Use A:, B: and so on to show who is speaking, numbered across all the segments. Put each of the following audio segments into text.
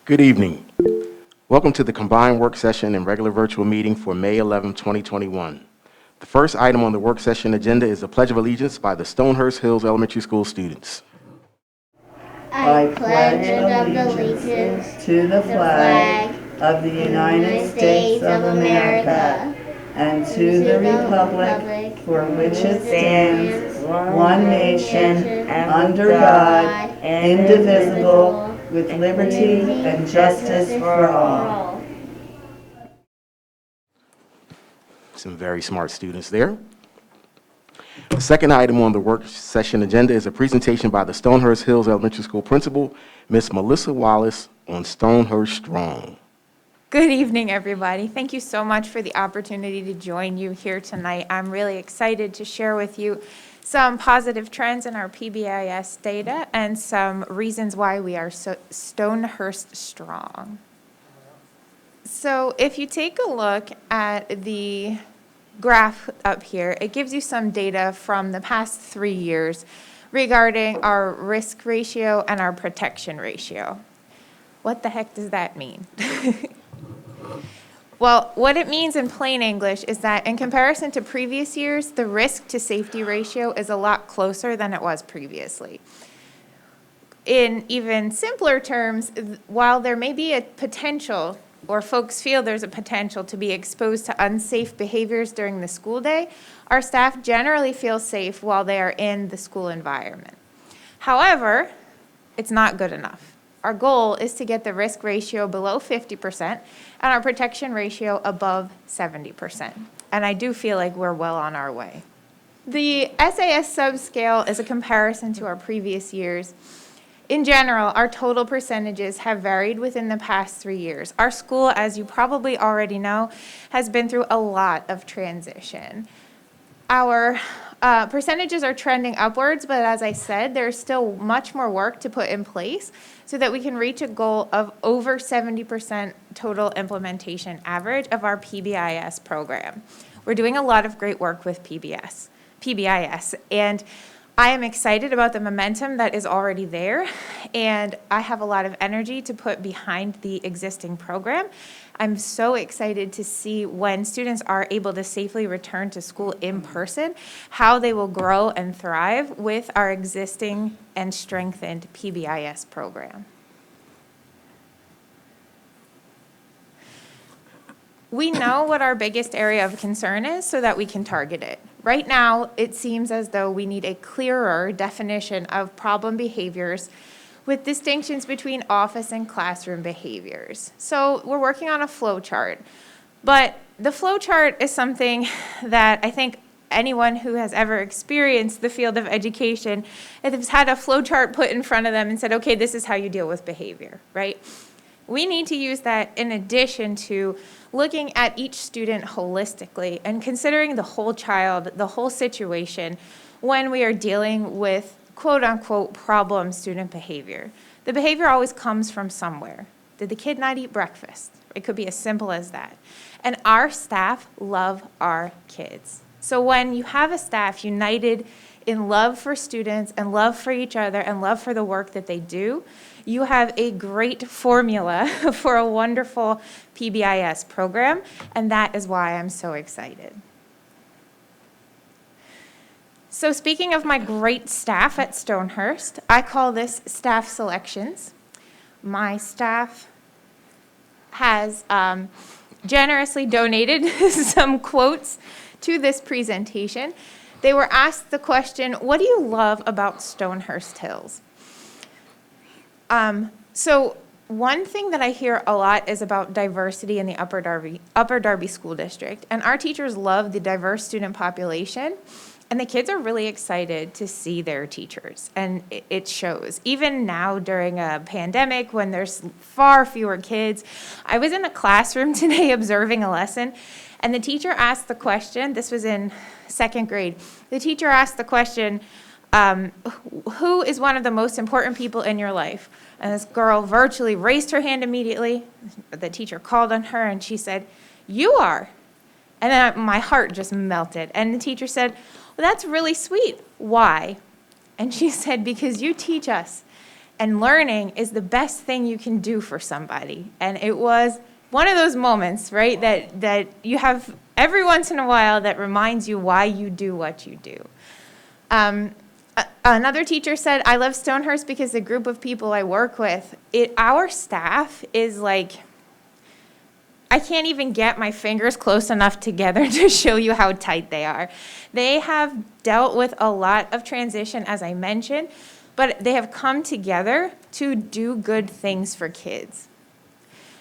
A: Good evening. Welcome to the combined work session and regular virtual meeting for May 11, 2021. The first item on the work session agenda is the Pledge of Allegiance by the Stonehurst Elementary School students.
B: I pledge allegiance to the flag of the United States of America and to the republic for which it stands, one nation, under God, indivisible, with liberty and justice for all.
A: Some very smart students there. The second item on the work session agenda is a presentation by the Stonehurst Elementary School principal, Miss Melissa Wallace, on Stonehurst Strong.
C: Good evening, everybody. Thank you so much for the opportunity to join you here tonight. I'm really excited to share with you some positive trends in our Pbis data and some reasons why we are so Stonehurst strong. So if you take a look at the graph up here, it gives you some data from the past 3 years regarding our risk ratio and our protection ratio. What the heck does that mean? Well, what it means in plain English is that in comparison to previous years, the risk to safety ratio is a lot closer than it was previously. In even simpler terms, while there may be a potential, or folks feel there's a potential to be exposed to unsafe behaviors during the school day, our staff generally feel safe while they are in the school environment. However, it's not good enough. Our goal is to get the risk ratio below 50% and our protection ratio above 70%. And I do feel like we're well on our way. The SAS subscale is a comparison to our previous years. In general, our total percentages have varied within the past 3 years. Our school, as you probably already know, has been through a lot of transition. Our percentages are trending upwards, but as I said, there's still much more work to put in place so that we can reach a goal of over 70% total implementation average of our Pbis program. We're doing a lot of great work with Pbis, and I am excited about the momentum that is already there, and I have a lot of energy to put behind the existing program. I'm so excited to see when students are able to safely return to school in person, how they will grow and thrive with our existing and strengthened Pbis program. We know what our biggest area of concern is so that we can target it. Right now, it seems as though we need a clearer definition of problem behaviors with distinctions between office and classroom behaviors. So we're working on a flow chart, but the flow chart is something that I think anyone who has ever experienced the field of education has had a flow chart put in front of them and said, okay, this is how you deal with behavior, right? We need to use that in addition to looking at each student holistically and considering the whole child, the whole situation when we are dealing with quote-unquote problem student behavior. The behavior always comes from somewhere. Did the kid not eat breakfast? It could be as simple as that. And our staff love our kids. So when you have a staff united in love for students and love for each other and love for the work that they do, you have a great formula for a wonderful Pbis program, and that is why I'm so excited. So speaking of my great staff at Stonehurst, I call this staff selections. My staff has generously donated some quotes to this presentation. They were asked the question, what do you love about Stonehurst Hills? So one thing that I hear a lot is about diversity in the Upper Darby School District. And our teachers love the diverse student population. And the kids are really excited to see their teachers, and it shows. Even now during a pandemic when there's far fewer kids, I was in a classroom today observing a lesson, and the teacher asked the question, this was in 2nd grade, the teacher asked the question, who is one of the most important people in your life? And this girl virtually raised her hand immediately. The teacher called on her, and she said, you are. And then my heart just melted. And the teacher said, well, that's really sweet. Why? And she said, because you teach us And learning is the best thing you can do for somebody. And it was one of those moments, right, that you have every once in a while that reminds you why you do what you do. Another teacher said, I love Stonehurst because the group of people I work with, our staff is like, I can't even get my fingers close enough together to show you how tight they are. They have dealt with a lot of transition, as I mentioned, but they have come together to do good things for kids.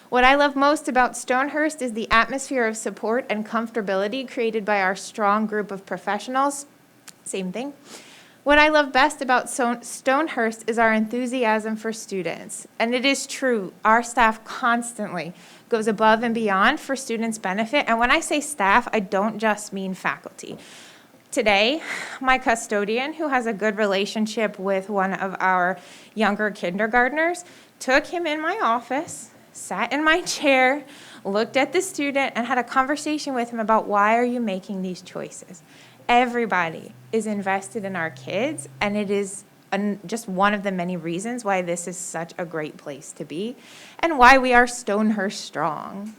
C: What I love most about Stonehurst is the atmosphere of support and comfortability created by our strong group of professionals. Same thing. What I love best about Stonehurst is our enthusiasm for students. And it is true, our staff constantly goes above and beyond for students' benefit. And when I say staff, I don't just mean faculty. Today, my custodian, who has a good relationship with one of our younger kindergartners, took him in my office, sat in my chair, looked at the student, and had a conversation with him about why are you making these choices. Everybody is invested in our kids, and it is just one of the many reasons why this is such a great place to be and why we are Stonehurst strong.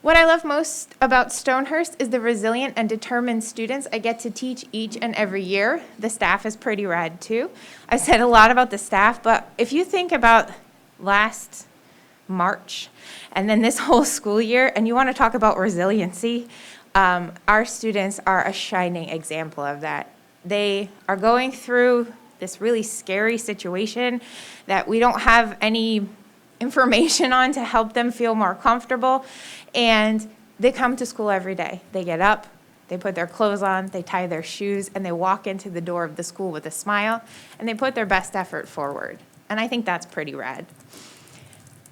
C: What I love most about Stonehurst is the resilient and determined students I get to teach each and every year. The staff is pretty rad too. I said a lot about the staff, but if you think about last March and then this whole school year, and you want to talk about resiliency, our students are a shining example of that. They are going through this really scary situation that we don't have any information on to help them feel more comfortable, and they come to school every day. They get up, they put their clothes on, they tie their shoes, and they walk into the door of the school with a smile, and they put their best effort forward. And I think that's pretty rad.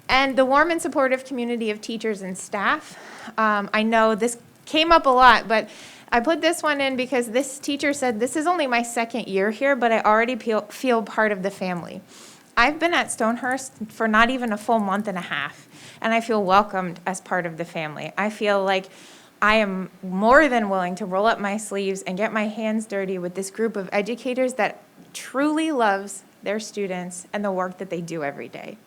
C: And the warm and supportive community of teachers and staff, I know this came up a lot, but I put this one in because this teacher said, this is only my second year here, but I already feel part of the family. I've been at Stonehurst for not even a full month and a half, and I feel welcomed as part of the family. I feel like I am more than willing to roll up my sleeves and get my hands dirty with this group of educators that truly loves their students and the work that they do every day.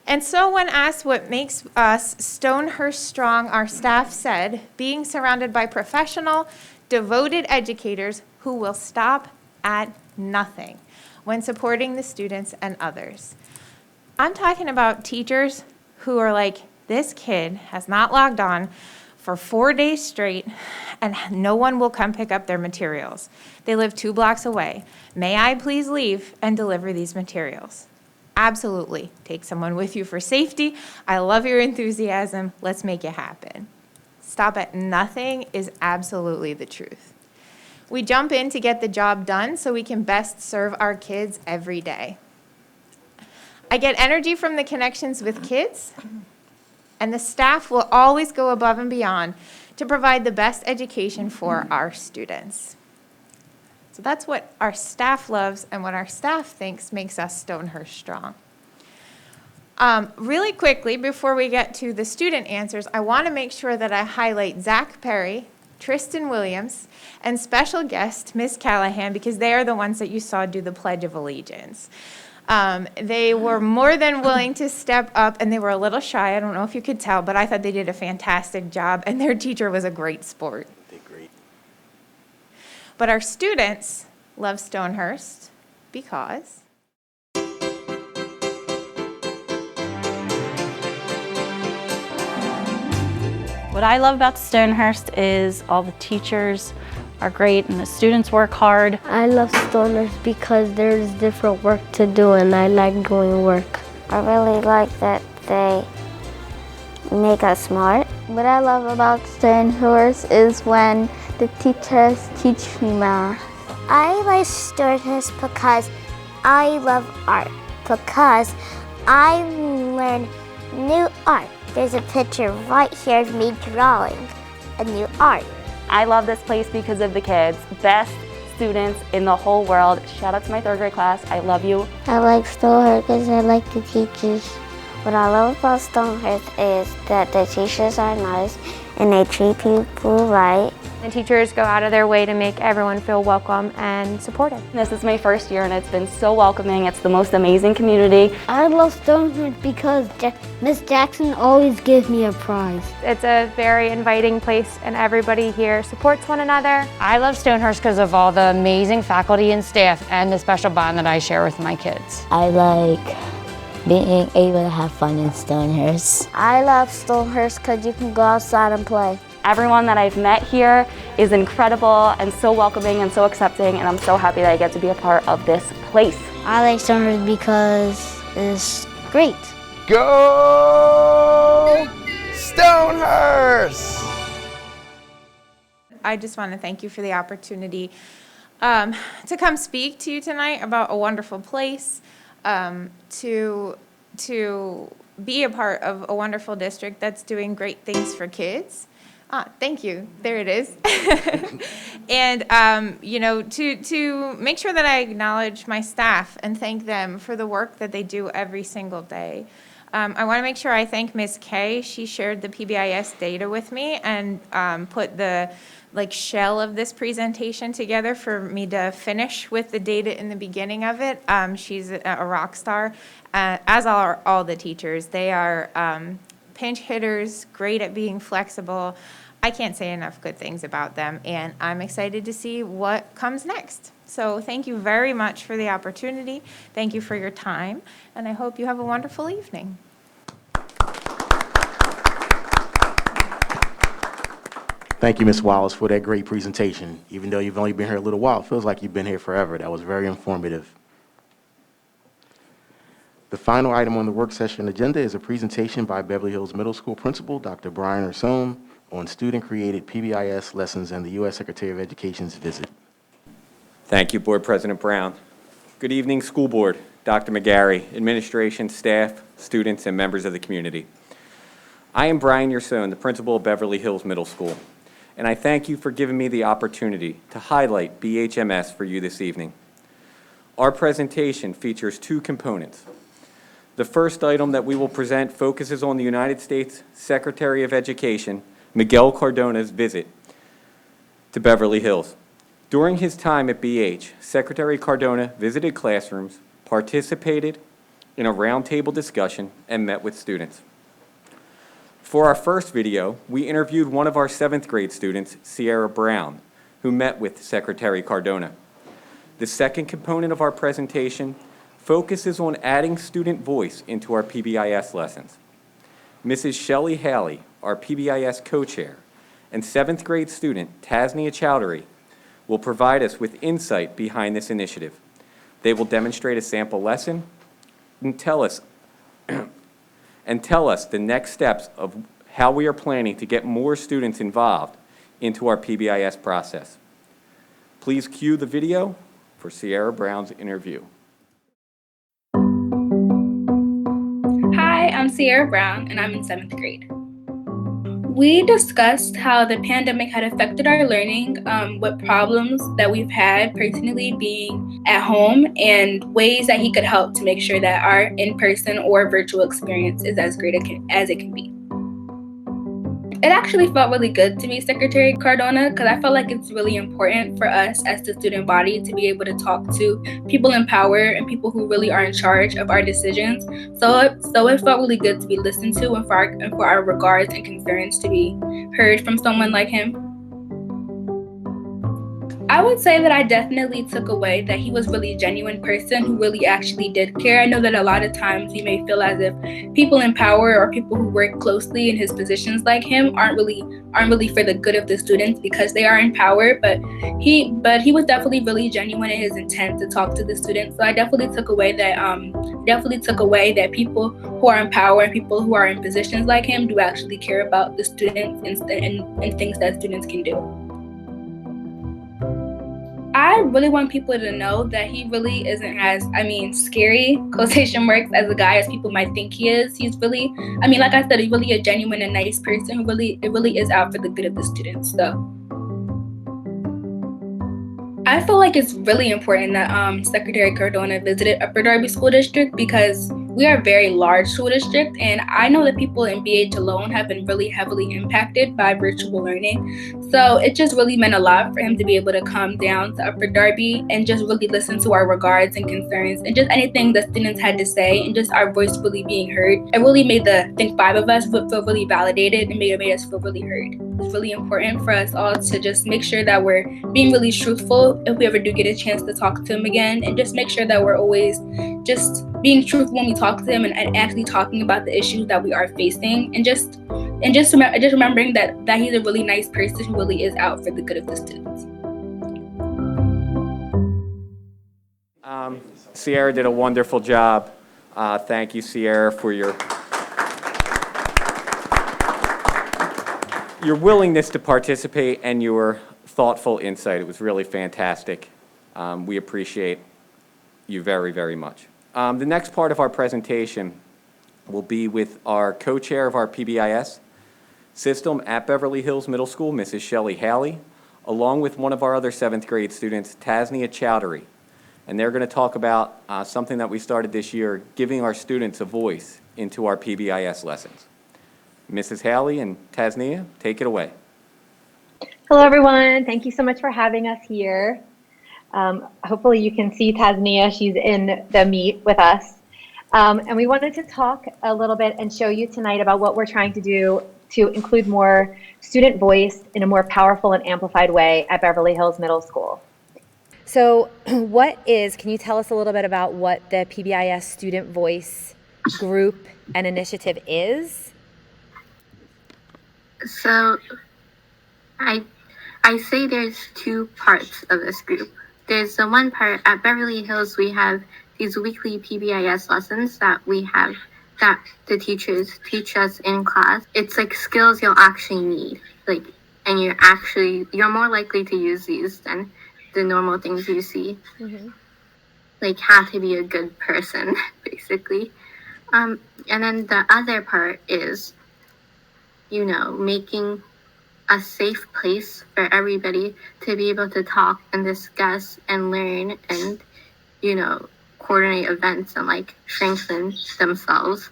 C: And so when asked what makes us Stonehurst strong, our staff said, being surrounded by professional, devoted educators who will stop at nothing when supporting the students and others. I'm talking about teachers who are like, this kid has not logged on for 4 days straight and no one will come pick up their materials. They live 2 blocks away. May I please leave and deliver these materials? Absolutely. Take someone with you for safety. I love your enthusiasm. Let's make it happen. Stop at nothing is absolutely the truth. We jump in to get the job done so we can best serve our kids every day. I get energy from the connections with kids, and the staff will always go above and beyond to provide the best education for our students. So that's what our staff loves and what our staff thinks makes us Stonehurst strong. Really quickly, before we get to the student answers, I want to make sure that I highlight Zach Perry, Tristan Williams, and special guest, Ms. Callahan, because they are the ones that you saw do the Pledge of Allegiance. They were more than willing to step up, and they were a little shy. I don't know if you could tell, but I thought they did a fantastic job, and their teacher was a great sport.
A: They're great.
C: But our students love Stonehurst because
D: what I love about Stonehurst is all the teachers are great and the students work hard.
E: I love Stonehurst because there's different work to do and I like doing work.
F: I really like that they make us smart.
G: What I love about Stonehurst is when the teachers teach me math.
F: I like Stonehurst because I love art, because I learn new art. There's a picture right here of me drawing a new art.
D: I love this place because of the kids. Best students in the whole world. Shout out to my 3rd grade class. I love you.
G: I like Stoneheart because I like the teachers.
F: What I love about Stonehurst is that the teachers are nice and they treat people right.
H: The teachers go out of their way to make everyone feel welcome and supported.
I: This is my first year and it's been so welcoming. It's the most amazing community.
E: I love Stonehurst because Miss Jackson always gives me a prize.
H: It's a very inviting place and everybody here supports one another.
J: I love Stonehurst because of all the amazing faculty and staff and the special bond that I share with my kids.
K: I like being able to have fun in Stonehurst.
F: I love Stonehurst because you can go outside and play.
I: Everyone that I've met here is incredible and so welcoming and so accepting, and I'm so happy that I get to be a part of this place.
E: I like Stonehurst because it's great.
L: Go Stonehurst!
C: I just want to thank you for the opportunity to come speak to you tonight about a wonderful place, to be a part of a wonderful district that's doing great things for kids. Thank you. There it is. And, to make sure that I acknowledge my staff and thank them for the work that they do every single day. I want to make sure I thank Ms. Kay. She shared the Pbis data with me and put the shell of this presentation together for me to finish with the data in the beginning of it. She's a rock star, as are all the teachers. They are pinch hitters, great at being flexible. I can't say enough good things about them, and I'm excited to see what comes next. So thank you very much for the opportunity. Thank you for your time, and I hope you have a wonderful evening.
A: Thank you, Ms. Wallace, for that great presentation. Even though you've only been here a little while, it feels like you've been here forever. That was very informative. The final item on the work session agenda is a presentation by Beverly Hills Middle School Principal, Dr. Brian Urson, on student-created Pbis lessons and the U.S. Secretary of Education's visit.
M: Thank you, Board President Brown. Good evening, School Board, Dr. Mcgarry, administration, staff, students, and members of the community. I am Brian Urson, the principal of Beverly Hills Middle School, and I thank you for giving me the opportunity to highlight BHMS for you this evening. Our presentation features two components. The first item that we will present focuses on the United States Secretary of Education, Miguel Cardona's visit to Beverly Hills. During his time at BH, Secretary Cardona visited classrooms, participated in a roundtable discussion, and met with students. For our first video, we interviewed one of our 7th grade students, Sierra Brown, who met with Secretary Cardona. The second component of our presentation focuses on adding student voice into our Pbis lessons. Mrs. Shelley Haley, our Pbis co-chair, and 7th grade student Tasnia Chowdhury will provide us with insight behind this initiative. They will demonstrate a sample lesson and tell us the next steps of how we are planning to get more students involved into our Pbis process. Please cue the video for Sierra Brown's interview.
N: Hi, I'm Sierra Brown, and I'm in 7th grade. We discussed how the pandemic had affected our learning, what problems that we've had personally being at home, and ways that he could help to make sure that our in-person or virtual experience is as great as it can be. It actually felt really good to meet Secretary Cardona because I felt like it's really important for us as the student body to be able to talk to people in power and people who really are in charge of our decisions. So it felt really good to be listened to and for our regards and concerns to be heard from someone like him. I would say that I definitely took away that he was really a genuine person who really actually did care. I know that a lot of times we may feel as if people in power or people who work closely in his positions like him aren't really for the good of the students because they are in power, but he was definitely really genuine in his intent to talk to the students. So I definitely took away that people who are in power and people who are in positions like him do actually care about the students and things that students can do. I really want people to know that he really isn't as, scary, quotation marks, as a guy as people might think he is. He's really, like I said, he's really a genuine and nice person who really is out for the good of the students. So I feel like it's really important that Secretary Cardona visited Upper Darby School District because we are a very large school district, and I know that people in BH alone have been really heavily impacted by virtual learning. So it just really meant a lot for him to be able to come down to Upper Darby and just really listen to our regards and concerns and just anything the students had to say, and just our voice really being heard. It really made the, I think, 5 of us feel really validated and made us feel really heard. It's really important for us all to just make sure that we're being really truthful if we ever do get a chance to talk to him again, and just make sure that we're always just being truthful when we talk to him and actually talking about the issues that we are facing, and just remembering that he's a really nice person who really is out for the good of the students.
M: Sierra did a wonderful job. Thank you, Sierra, for your willingness to participate and your thoughtful insight. It was really fantastic. We appreciate you very, very much. The next part of our presentation will be with our co-chair of our Pbis system at Beverly Hills Middle School, Mrs. Shelley Haley, along with one of our other 7th grade students, Tasnia Chowdhury. And they're going to talk about something that we started this year, giving our students a voice into our Pbis lessons. Mrs. Haley and Tasnia, take it away.
L: Hello, everyone. Thank you so much for having us here. Hopefully you can see Tasnia. She's in the meet with us. And we wanted to talk a little bit and show you tonight about what we're trying to do to include more student voice in a more powerful and amplified way at Beverly Hills Middle School.
O: So can you tell us a little bit about what the Pbis Student Voice group and initiative is?
P: So I say there's 2 parts of this group. There's the one part at Beverly Hills, we have these weekly Pbis lessons that the teachers teach us in class. It's like skills you'll actually need, and you're more likely to use these than the normal things you see. Mm-hmm. Like how to be a good person, basically. And then the other part is, making a safe place for everybody to be able to talk and discuss and learn and, coordinate events and strengthen themselves.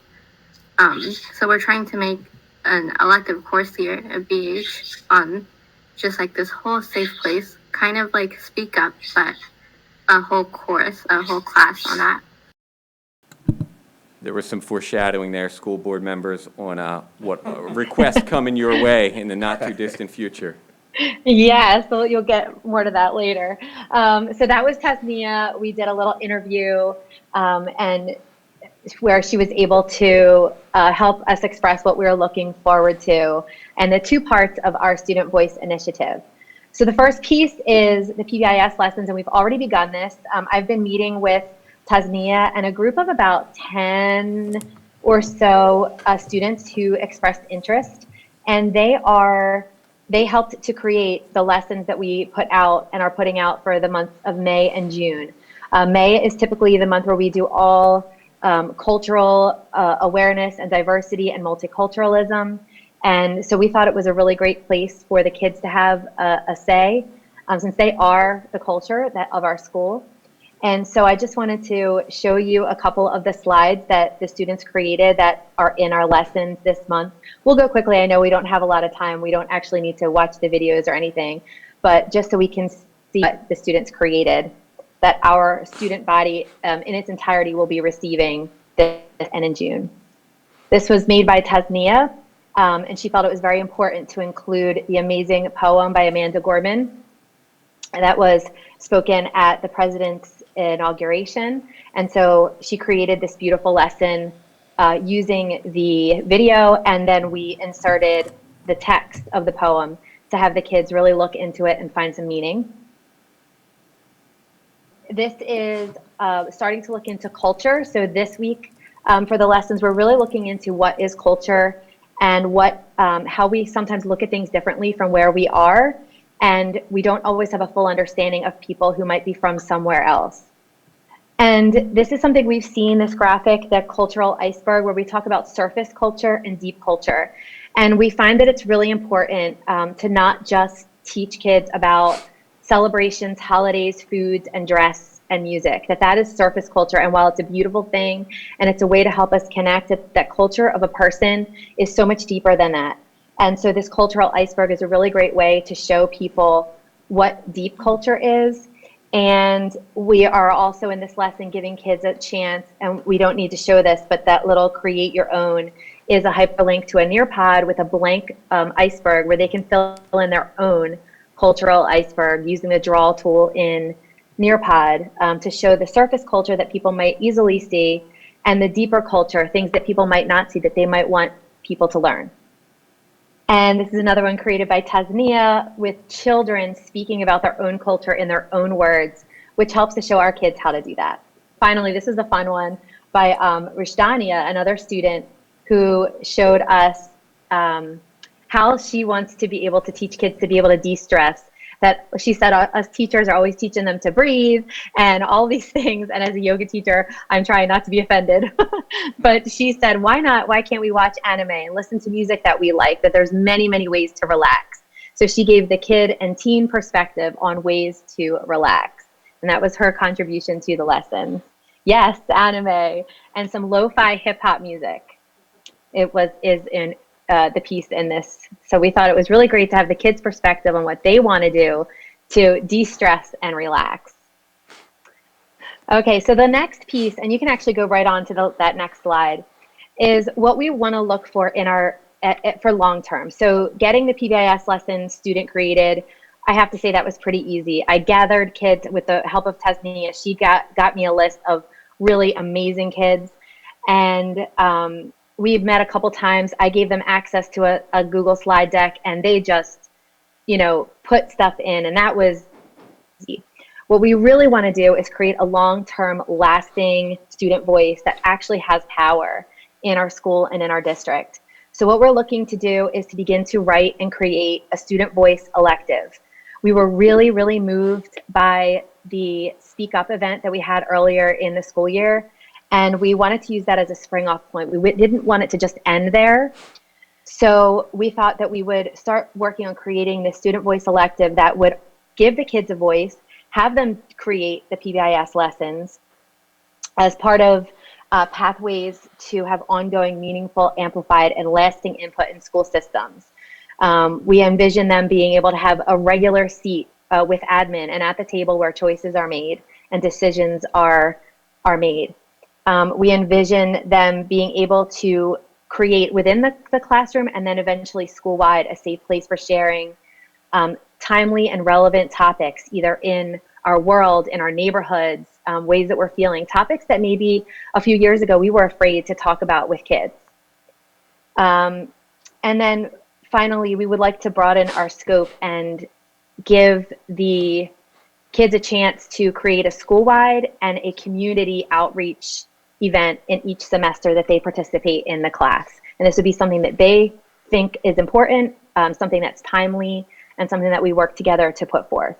P: So we're trying to make an elective course here at BH on just this whole safe place, kind of like Speak Up, but a whole course, a whole class on that.
M: There was some foreshadowing there, school board members, on what requests coming your way in the not too distant future.
L: Yeah, so you'll get more to that later. So that was Tasnia. We did a little interview and where she was able to help us express what we were looking forward to and the 2 parts of our Student Voice Initiative. So the first piece is the Pbis lessons, and we've already begun this. I've been meeting with Tasnia and a group of about 10 or so students who expressed interest, and they helped to create the lessons that we put out and are putting out for the months of May and June. May is typically the month where we do all cultural awareness and diversity and multiculturalism. And so we thought it was a really great place for the kids to have a say, since they are the culture of our school. And so I just wanted to show you a couple of the slides that the students created that are in our lessons this month. We'll go quickly. I know we don't have a lot of time. We don't actually need to watch the videos or anything, but just so we can see what the students created, that our student body in its entirety will be receiving this and in June. This was made by Tasnia, and she felt it was very important to include the amazing poem by Amanda Gorman that was spoken at the president's inauguration. And so she created this beautiful lesson using the video, and then we inserted the text of the poem to have the kids really look into it and find some meaning. This is starting to look into culture. So this week for the lessons, we're really looking into what is culture and how we sometimes look at things differently from where we are. And we don't always have a full understanding of people who might be from somewhere else. And this is something we've seen, this graphic, the cultural iceberg, where we talk about surface culture and deep culture. And we find that it's really important to not just teach kids about celebrations, holidays, foods, and dress, and music, that is surface culture. And while it's a beautiful thing and it's a way to help us connect, that culture of a person is so much deeper than that. And so this cultural iceberg is a really great way to show people what deep culture is. And we are also in this lesson giving kids a chance, and we don't need to show this, but that little create your own is a hyperlink to a Nearpod with a blank iceberg where they can fill in their own cultural iceberg using the draw tool in Nearpod to show the surface culture that people might easily see and the deeper culture, things that people might not see that they might want people to learn. And this is another one created by Tasnia with children speaking about their own culture in their own words, which helps to show our kids how to do that. Finally, this is a fun one by Rishdania, another student who showed us how she wants to be able to teach kids to be able to de-stress. That she said us teachers are always teaching them to breathe and all these things. And as a yoga teacher, I'm trying not to be offended. But she said, why not? Why can't we watch anime and listen to music that we like? That there's many, many ways to relax. So she gave the kid and teen perspective on ways to relax. And that was her contribution to the lesson. Yes, anime and some lo-fi hip hop music. Is in the piece in this. So we thought it was really great to have the kids' perspective on what they want to do to de-stress and relax. Okay, so the next piece, and you can actually go right on to that next slide, is what we want to look for in our for long term. So getting the PBIS lesson student created, I have to say that was pretty easy. I gathered kids with the help of Tasnia. She got me a list of really amazing kids, and we've met a couple times. I gave them access to a Google slide deck, and they just, put stuff in, and that was easy. What we really want to do is create a long-term, lasting student voice that actually has power in our school and in our district. So what we're looking to do is to begin to write and create a student voice elective. We were really, really moved by the Speak Up event that we had earlier in the school year. And we wanted to use that as a spring off point. We didn't want it to just end there. So we thought that we would start working on creating the student voice elective that would give the kids a voice, have them create the PBIS lessons as part of pathways to have ongoing, meaningful, amplified, and lasting input in school systems. We envision them being able to have a regular seat with admin and at the table where choices are made and decisions are made. We envision them being able to create within the classroom and then eventually school-wide a safe place for sharing timely and relevant topics, either in our world, in our neighborhoods, ways that we're feeling, topics that maybe a few years ago we were afraid to talk about with kids. And then finally, we would like to broaden our scope and give the kids a chance to create a school-wide and a community outreach event in each semester that they participate in the class. And this would be something that they think is important, something that's timely, and something that we work together to put forth.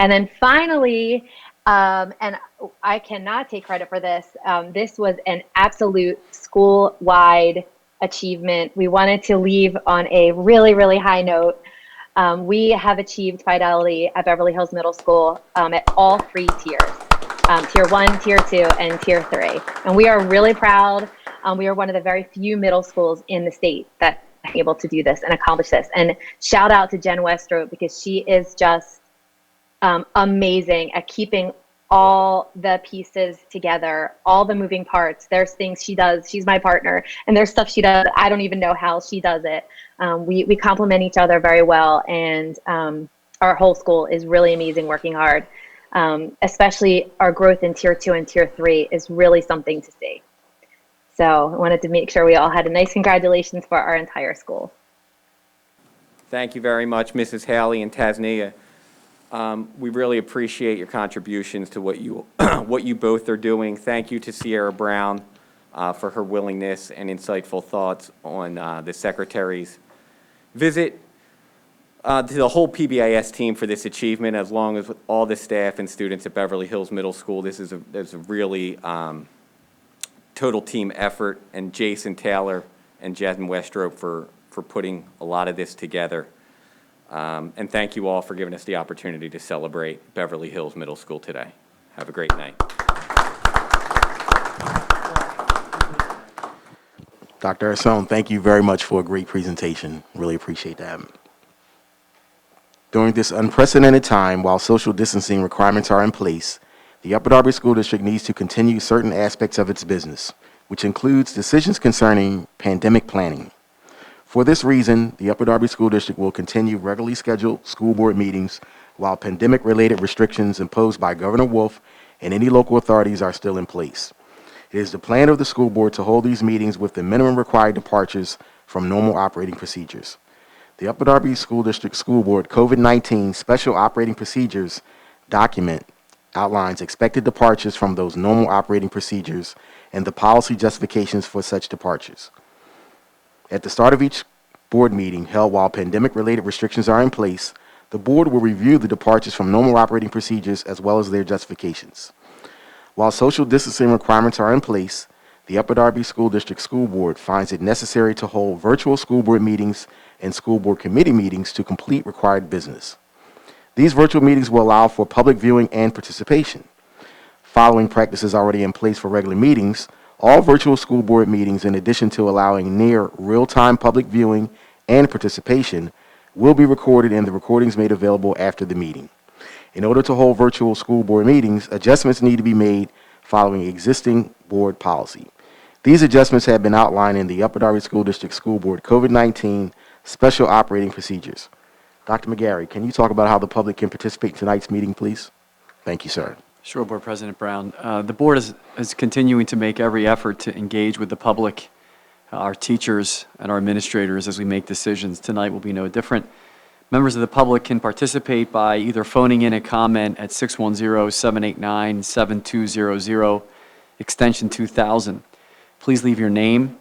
L: And then finally, and I cannot take credit for this, this was an absolute school-wide achievement. We wanted to leave on a really, really high note. We have achieved fidelity at Beverly Hills Middle School at all 3 tiers. Tier 1, Tier 2, and Tier 3. And we are really proud. We are one of the very few middle schools in the state that are able to do this and accomplish this. And shout out to Jen Westrope, because she is just amazing at keeping all the pieces together, all the moving parts. There's things she does. She's my partner. And there's stuff she does. I don't even know how she does it. We complement each other very well. And our whole school is really amazing, working hard. Especially our growth in Tier 2 and Tier 3 is really something to see. So I wanted to make sure we all had a nice congratulations for our entire school.
M: Thank you very much, Mrs. Haley and Tasnia. We really appreciate your contributions to what you both are doing. Thank you to Sierra Brown for her willingness and insightful thoughts on the Secretary's visit. To the whole PBIS team for this achievement, as long as with all the staff and students at Beverly Hills Middle School. This is a really total team effort, and Jason Taylor and Jen Westrope for putting a lot of this together. And thank you all for giving us the opportunity to celebrate Beverly Hills Middle School today. Have a great night.
A: Dr. Urson, thank you very much for a great presentation. Really appreciate that. During this unprecedented time, while social distancing requirements are in place, the Upper Darby School District needs to continue certain aspects of its business, which includes decisions concerning pandemic planning. For this reason, the Upper Darby School District will continue regularly scheduled school board meetings while pandemic-related restrictions imposed by Governor Wolf and any local authorities are still in place. It is the plan of the school board to hold these meetings with the minimum required departures from normal operating procedures. The Upper Darby School District School Board COVID-19 Special Operating Procedures document outlines expected departures from those normal operating procedures and the policy justifications for such departures. At the start of each board meeting held while pandemic-related restrictions are in place, the board will review the departures from normal operating procedures as well as their justifications. While social distancing requirements are in place, the Upper Darby School District School Board finds it necessary to hold virtual school board meetings and school board committee meetings to complete required business. These virtual meetings will allow for public viewing and participation. Following practices already in place for regular meetings, all virtual school board meetings, in addition to allowing near real-time public viewing and participation, will be recorded and the recordings made available after the meeting. In order to hold virtual school board meetings, adjustments need to be made following existing board policy. These adjustments have been outlined in the Upper Darby School District School Board COVID-19 Special Operating Procedures. Dr. Mcgarry, can you talk about how the public can participate in tonight's meeting, please? Thank you, sir.
Q: Sure, Board President Brown. The board is continuing to make every effort to engage with the public, our teachers, and our administrators as we make decisions. Tonight will be no different. Members of the public can participate by either phoning in a comment at 610-789-7200, extension 2000. Please leave your name,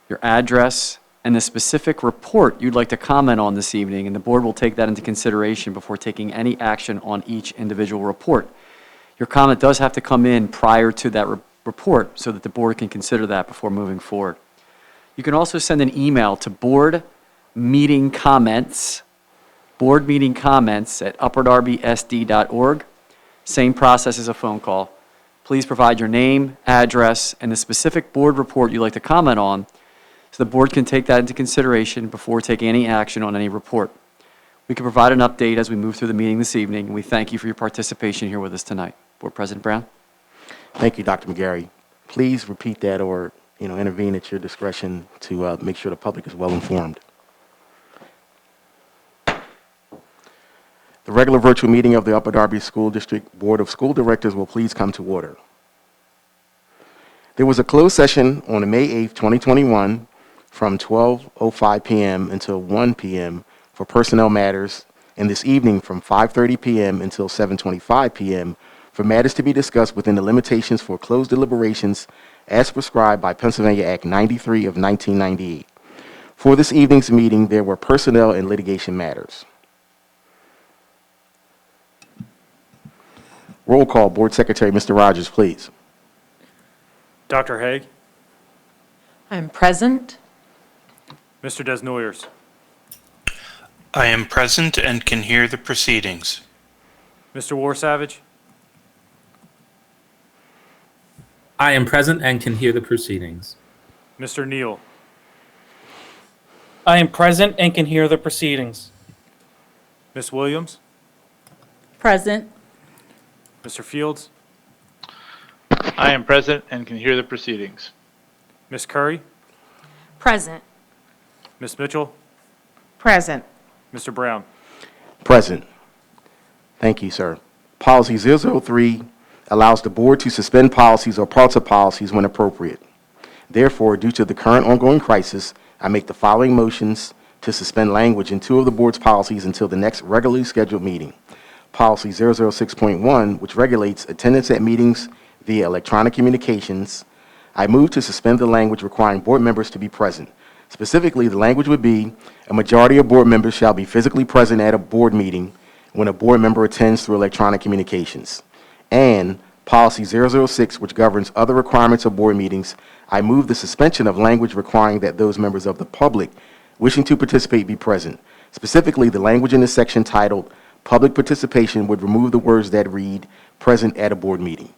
Q: your address, and the specific report you'd like to comment on this evening, and the board will take that into consideration before taking any action on each individual report. Your comment does have to come in prior to that report so that the board can consider that before moving forward. You can also send an email to board meeting comments at upperdarbysd.org. Same process as a phone call. Please provide your name, address, and the specific board report you'd like to comment on so the board can take that into consideration before taking any action on any report. We can provide an update as we move through the meeting this evening, and we thank you for your participation here with us tonight. Board President Brown.
A: Thank you, Dr. Mcgarry. Please repeat that or intervene at your discretion to make sure the public is well informed. The regular virtual meeting of the Upper Darby School District Board of School Directors will please come to order. There was a closed session on May 8th, 2021 from 12:05 p.m. until 1 p.m. for personnel matters, and this evening from 5:30 p.m. until 7:25 p.m. for matters to be discussed within the limitations for closed deliberations as prescribed by Pennsylvania Act 93 of 1998. For this evening's meeting, there were personnel and litigation matters. Roll call, Board Secretary, Mr. Rogers, please.
R: Dr. Haig.
S: I'm present.
R: Mr. Desnoyers.
T: I am present and can hear the proceedings.
R: Mr. Warsavage.
U: I am present and can hear the proceedings.
R: Mr. Neal.
V: I am present and can hear the proceedings.
R: Ms. Williams.
S: Present.
R: Mr. Fields.
W: I am present and can hear the proceedings.
R: Ms. Curry.
S: Present.
R: Ms. Mitchell.
S: Present.
R: Mr. Brown.
A: Present. Thank you, sir. Policy 003 allows the board to suspend policies or parts of policies when appropriate. Therefore, due to the current ongoing crisis, I make the following motions to suspend language in 2 of the board's policies until the next regularly scheduled meeting. Policy 006.1, which regulates attendance at meetings via electronic communications. I move to suspend the language requiring board members to be present. Specifically, the language would be, a majority of board members shall be physically present at a board meeting when a board member attends through electronic communications. And Policy 006, which governs other requirements of board meetings, I move the suspension of language requiring that those members of the public wishing to participate be present. Specifically, the language in this section titled Public Participation would remove the words that read, present at a board meeting.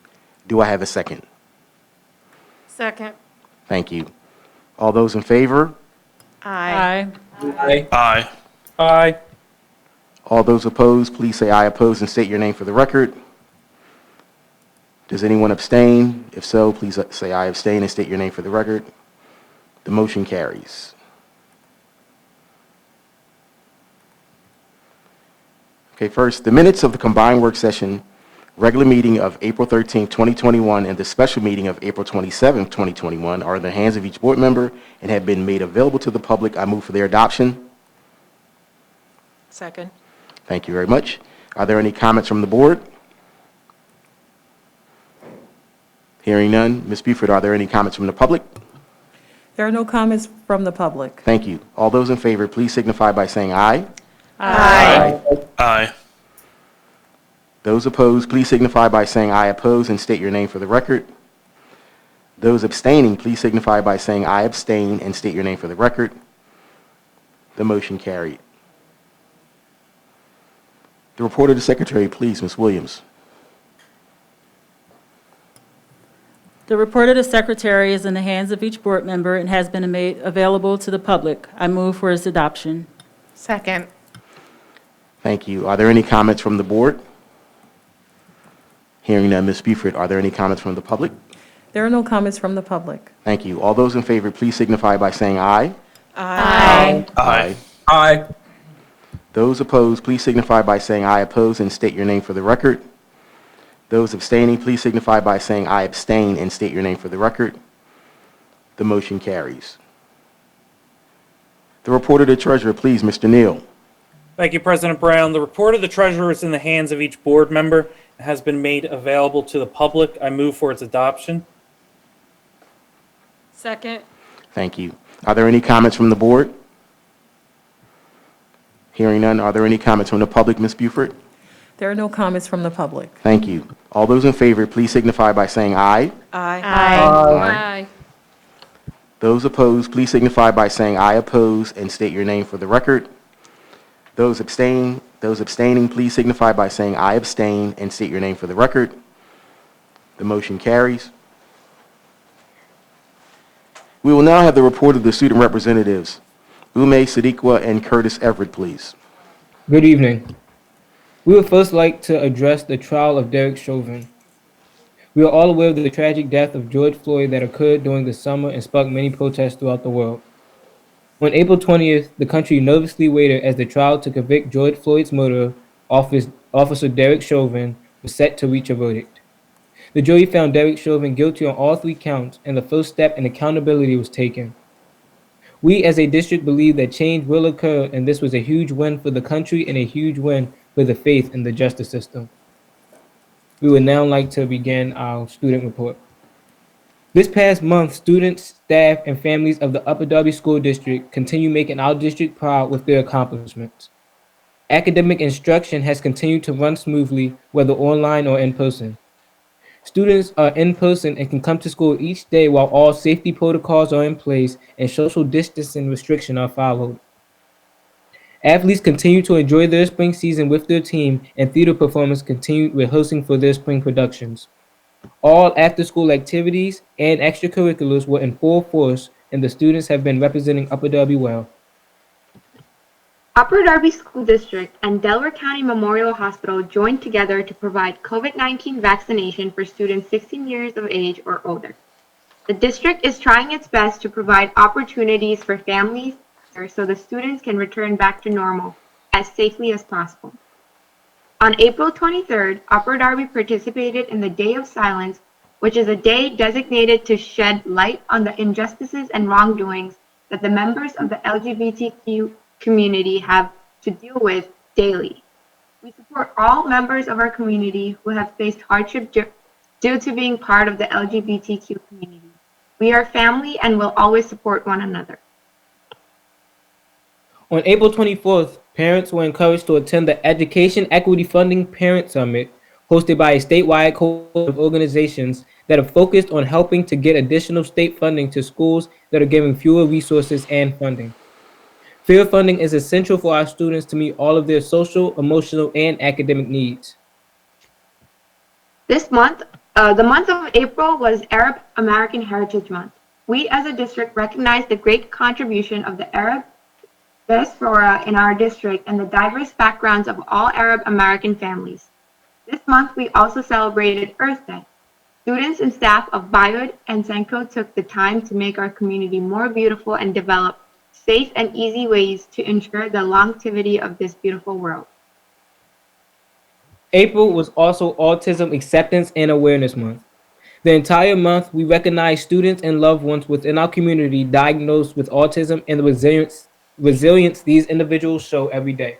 A: Do I have a second?
S: Second.
A: Thank you. All those in favor?
S: Aye.
U: Aye.
T: Aye.
V: Aye.
A: All those opposed, please say aye opposed and state your name for the record. Does anyone abstain? If so, please say aye abstain and state your name for the record. The motion carries. Okay, first, the minutes of the combined work session, regular meeting of April 13, 2021, and the special meeting of April 27, 2021 are in the hands of each board member and have been made available to the public. I move for their adoption.
S: Second.
A: Thank you very much. Are there any comments from the board? Hearing none. Ms. Buford, are there any comments from the public?
S: There are no comments from the public.
A: Thank you. All those in favor, please signify by saying aye.
S: Aye.
T: Aye.
A: Those opposed, please signify by saying aye oppose and state your name for the record. Those abstaining, please signify by saying aye abstain and state your name for the record. The motion carried. The report of the secretary, please, Ms. Williams.
B: The report of the secretary is in the hands of each board member and has been made available to the public. I move for its adoption.
C: Second.
A: Thank you. Are there any comments from the board? Hearing none, Ms. Buford, are there any comments from the public?
S: There are no comments from the public.
A: Thank you. All those in favor, please signify by saying aye.
S: Aye.
T: Aye.
U: Aye.
A: Those opposed, please signify by saying aye oppose and state your name for the record. Those abstaining, please signify by saying aye abstain and state your name for the record. The motion carries. The report of the treasurer, please, Mr. Neal.
V: Thank you, President Brown. The report of the treasurer is in the hands of each board member and has been made available to the public. I move for its adoption.
S: Second.
A: Thank you. Are there any comments from the board? Hearing none, are there any comments from the public, Ms. Buford?
S: There are no comments from the public.
A: Thank you. All those in favor, please signify by saying aye.
S: Aye.
A: Aye. Those opposed, please signify by saying aye oppose and state your name for the record. Those abstaining, please signify by saying aye abstain and state your name for the record. The motion carries. We will now have the report of the student representatives. Ume Sadiqua and Curtis Everett, please.
D: Good evening. We would first like to address the trial of Derek Chauvin. We are all aware of the tragic death of George Floyd that occurred during the summer and sparked many protests throughout the world. On April 20th, the country nervously waited as the trial to convict George Floyd's murderer, Officer Derek Chauvin, was set to reach a verdict. The jury found Derek Chauvin guilty on all 3 counts, and the first step in accountability was taken. We as a district believe that change will occur, and this was a huge win for the country and a huge win for the faith in the justice system. We would now like to begin our student report. This past month, students, staff, and families of the Upper Darby School District continue making our district proud with their accomplishments. Academic instruction has continued to run smoothly, whether online or in person. Students are in person and can come to school each day while all safety protocols are in place and social distancing restrictions are followed. Athletes continue to enjoy their spring season with their team, and theater performers continue rehearsing for their spring productions. All after-school activities and extracurriculars were in full force, and the students have been representing Upper Darby well.
G: Upper Darby School District and Delaware County Memorial Hospital joined together to provide COVID-19 vaccination for students 16 years of age or older. The district is trying its best to provide opportunities for families so the students can return back to normal as safely as possible. On April 23rd, Upper Darby participated in the Day of Silence, which is a day designated to shed light on the injustices and wrongdoings that the members of the LGBTQ community have to deal with daily. We support all members of our community who have faced hardship due to being part of the LGBTQ community. We are family and will always support one another.
D: On April 24th, parents were encouraged to attend the Education Equity Funding Parent Summit, hosted by a statewide coalition of organizations that are focused on helping to get additional state funding to schools that are giving fewer resources and funding. Fair funding is essential for our students to meet all of their social, emotional, and academic needs.
G: This month, the month of April was Arab American Heritage Month. We as a district recognize the great contribution of the Arab diaspora in our district and the diverse backgrounds of all Arab American families. This month, we also celebrated Earth Day. Students and staff of Biod and Senko took the time to make our community more beautiful and develop safe and easy ways to ensure the longevity of this beautiful world.
D: April was also Autism Acceptance and Awareness Month. The entire month, we recognize students and loved ones within our community diagnosed with autism and the resilience these individuals show every day.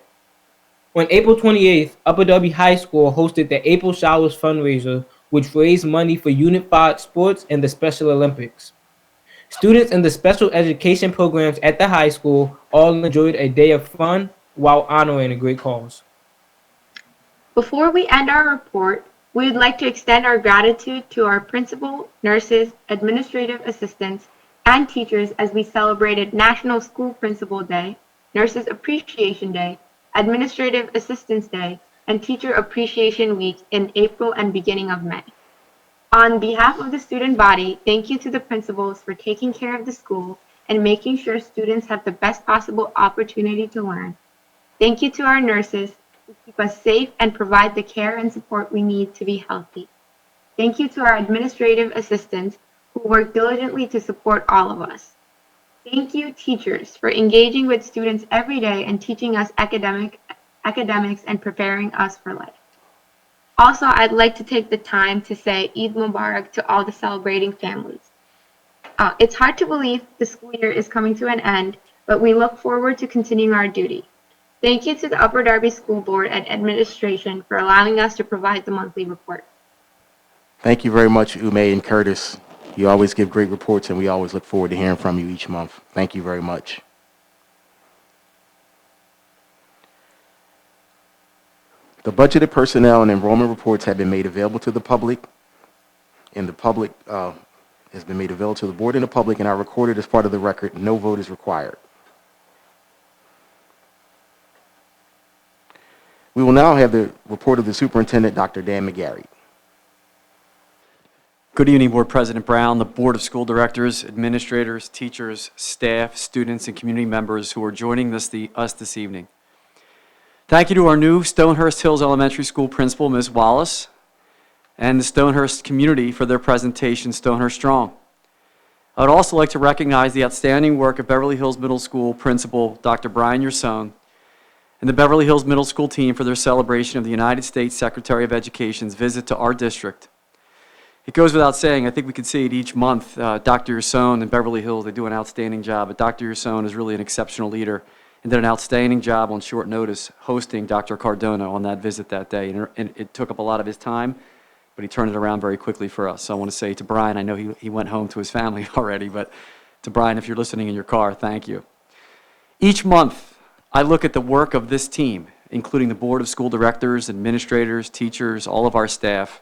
D: On April 28th, Upper Darby High School hosted the April Showers fundraiser, which raised money for Unified Sports and the Special Olympics. Students in the special education programs at the high school all enjoyed a day of fun while honoring a great cause.
G: Before we end our report, we would like to extend our gratitude to our principal, nurses, administrative assistants, and teachers as we celebrated National School Principal Day, Nurses Appreciation Day, Administrative Assistance Day, and Teacher Appreciation Week in April and beginning of May. On behalf of the student body, thank you to the principals for taking care of the school and making sure students have the best possible opportunity to learn. Thank you to our nurses who keep us safe and provide the care and support we need to be healthy. Thank you to our administrative assistants who work diligently to support all of us. Thank you, teachers, for engaging with students every day and teaching us academics and preparing us for life. Also, I'd like to take the time to say Eid Mubarak to all the celebrating families. It's hard to believe the school year is coming to an end, but we look forward to continuing our duty. Thank you to the Upper Darby School Board and administration for allowing us to provide the monthly report.
A: Thank you very much, Ume and Curtis. You always give great reports, and we always look forward to hearing from you each month. Thank you very much. The budgeted personnel and enrollment reports have been made available to the public, and the public has been made available to the board and the public, and are recorded as part of the record. No vote is required. We will now have the report of the Superintendent, Dr. Dan Mcgarry.
Q: Good evening, Board President Brown, the Board of School Directors, administrators, teachers, staff, students, and community members who are joining us this evening. Thank you to our new Stonehurst Hills Elementary School Principal, Ms. Wallace, and the Stonehurst community for their presentation, Stonehurst Strong. I would also like to recognize the outstanding work of Beverly Hills Middle School Principal, Dr. Brian Urson, and the Beverly Hills Middle School team for their celebration of the United States Secretary of Education's visit to our district. It goes without saying, I think we can see it each month. Dr. Urson and Beverly Hills, they do an outstanding job, but Dr. Urson is really an exceptional leader and did an outstanding job on short notice hosting Dr. Cardona on that visit that day. And it took up a lot of his time, but he turned it around very quickly for us. So I want to say to Brian, I know he went home to his family already, but to Brian, if you're listening in your car, thank you. Each month, I look at the work of this team, including the Board of School Directors, administrators, teachers, all of our staff,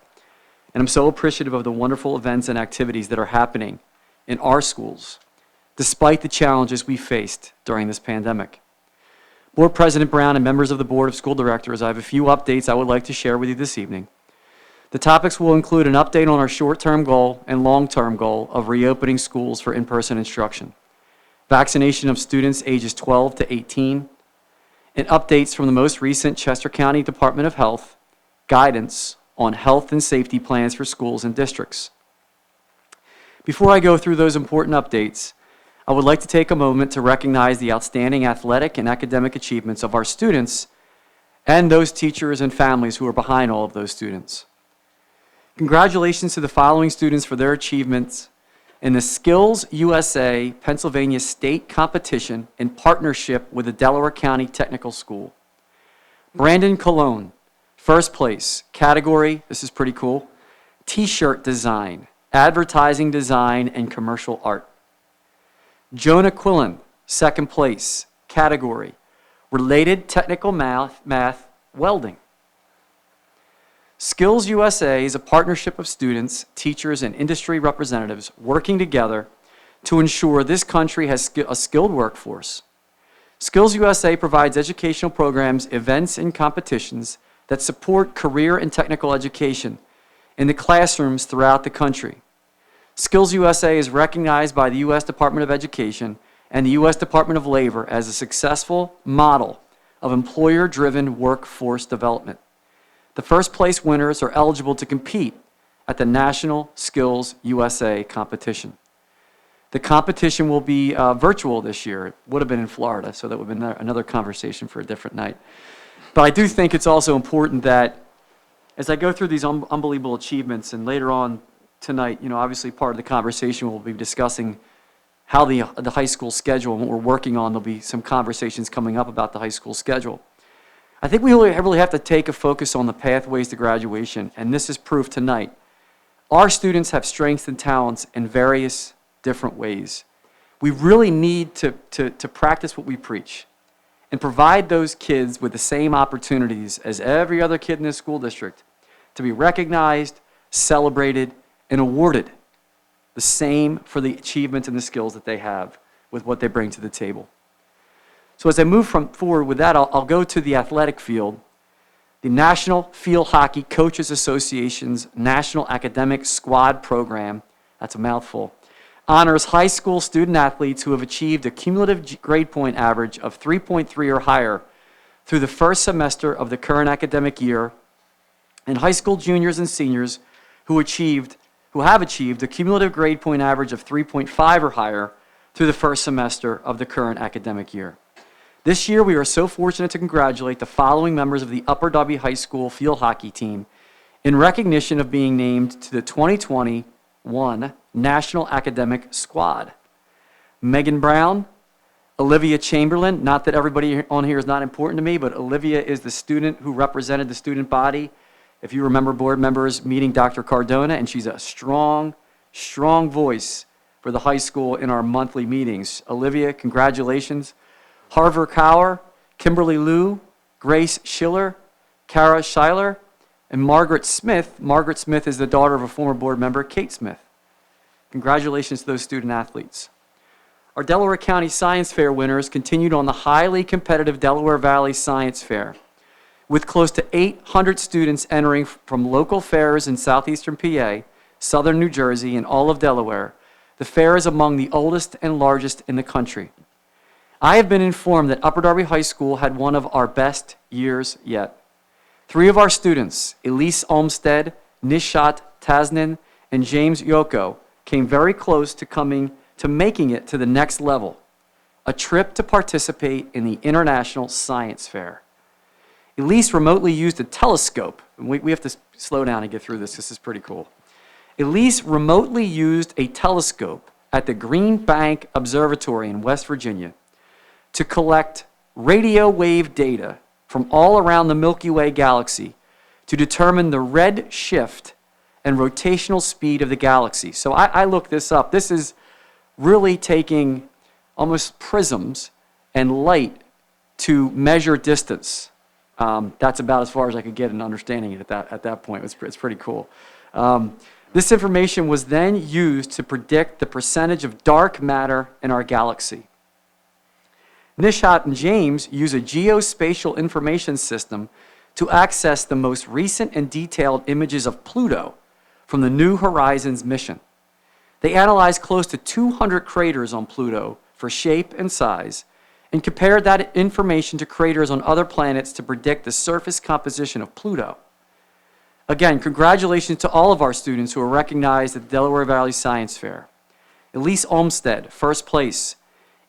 Q: and I'm so appreciative of the wonderful events and activities that are happening in our schools, despite the challenges we faced during this pandemic. Board President Brown and members of the Board of School Directors, I have a few updates I would like to share with you this evening. The topics will include an update on our short-term goal and long-term goal of reopening schools for in-person instruction, vaccination of students ages 12 to 18, and updates from the most recent Chester County Department of Health guidance on health and safety plans for schools and districts. Before I go through those important updates, I would like to take a moment to recognize the outstanding athletic and academic achievements of our students and those teachers and families who are behind all of those students. Congratulations to the following students for their achievements in the Skills USA Pennsylvania State Competition in partnership with the Delaware County Technical School. Brandon Colon, first place, category, this is pretty cool, T-shirt design, advertising design, and commercial art. Jonah Quillen, second place, category, related technical math, welding. Skills USA is a partnership of students, teachers, and industry representatives working together to ensure this country has a skilled workforce. Skills USA provides educational programs, events, and competitions that support career and technical education, in the classrooms throughout the country. Skills USA is recognized by the U.S. Department of Education and the U.S. Department of Labor as a successful model of employer-driven workforce development. The first place winners are eligible to compete at the National Skills USA competition. The competition will be virtual this year. It would have been in Florida, so that would have been another conversation for a different night. But I do think it's also important that as I go through these unbelievable achievements, and later on tonight, obviously part of the conversation we'll be discussing how the high school schedule and what we're working on. There'll be some conversations coming up about the high school schedule. I think we really have to take a focus on the pathways to graduation, and this is proof tonight. Our students have strengths and talents in various different ways. We really need to practice what we preach and provide those kids with the same opportunities as every other kid in this school district to be recognized, celebrated, and awarded the same for the achievements and the skills that they have with what they bring to the table. So as I move forward with that, I'll go to the athletic field. The National Field Hockey Coaches Association's National Academic Squad Program, that's a mouthful, honors high school student athletes who have achieved a cumulative grade point average of 3.3 or higher through the first semester of the current academic year, and high school juniors and seniors who have achieved a cumulative grade point average of 3.5 or higher through the first semester of the current academic year. This year, we are so fortunate to congratulate the following members of the Upper Darby High School field hockey team in recognition of being named to the 2021 National Academic Squad. Megan Brown, Olivia Chamberlain, not that everybody on here is not important to me, but Olivia is the student who represented the student body. If you remember board members meeting Dr. Cardona, and she's a strong voice for the high school in our monthly meetings. Olivia, congratulations. Harver Cower, Kimberly Liu, Grace Schiller, Kara Schuyler, and Margaret Smith. Margaret Smith is the daughter of a former board member, Kate Smith. Congratulations to those student athletes. Our Delaware County Science Fair winners continued on the highly competitive Delaware Valley Science Fair, with close to 800 students entering from local fairs in southeastern PA, southern New Jersey, and all of Delaware. The fair is among the oldest and largest in the country. I have been informed that Upper Darby High School had one of our best years yet. 3 of our students, Elise Olmstead, Nishat Tasnin, and James Yoko, came very close to making it to the next level, a trip to participate in the International Science Fair. Elise remotely used a telescope. We have to slow down and get through this. This is pretty cool. Elise remotely used a telescope at the Green Bank Observatory in West Virginia to collect radio wave data from all around the Milky Way galaxy to determine the red shift and rotational speed of the galaxy. So I looked this up. This is really taking almost prisms and light to measure distance. That's about as far as I could get in understanding it at that point. It's pretty cool. This information was then used to predict the percentage of dark matter in our galaxy. Nishat and James use a geospatial information system to access the most recent and detailed images of Pluto from the New Horizons mission. They analyzed close to 200 craters on Pluto for shape and size and compared that information to craters on other planets to predict the surface composition of Pluto. Again, congratulations to all of our students who are recognized at the Delaware Valley Science Fair. Elise Olmstead, first place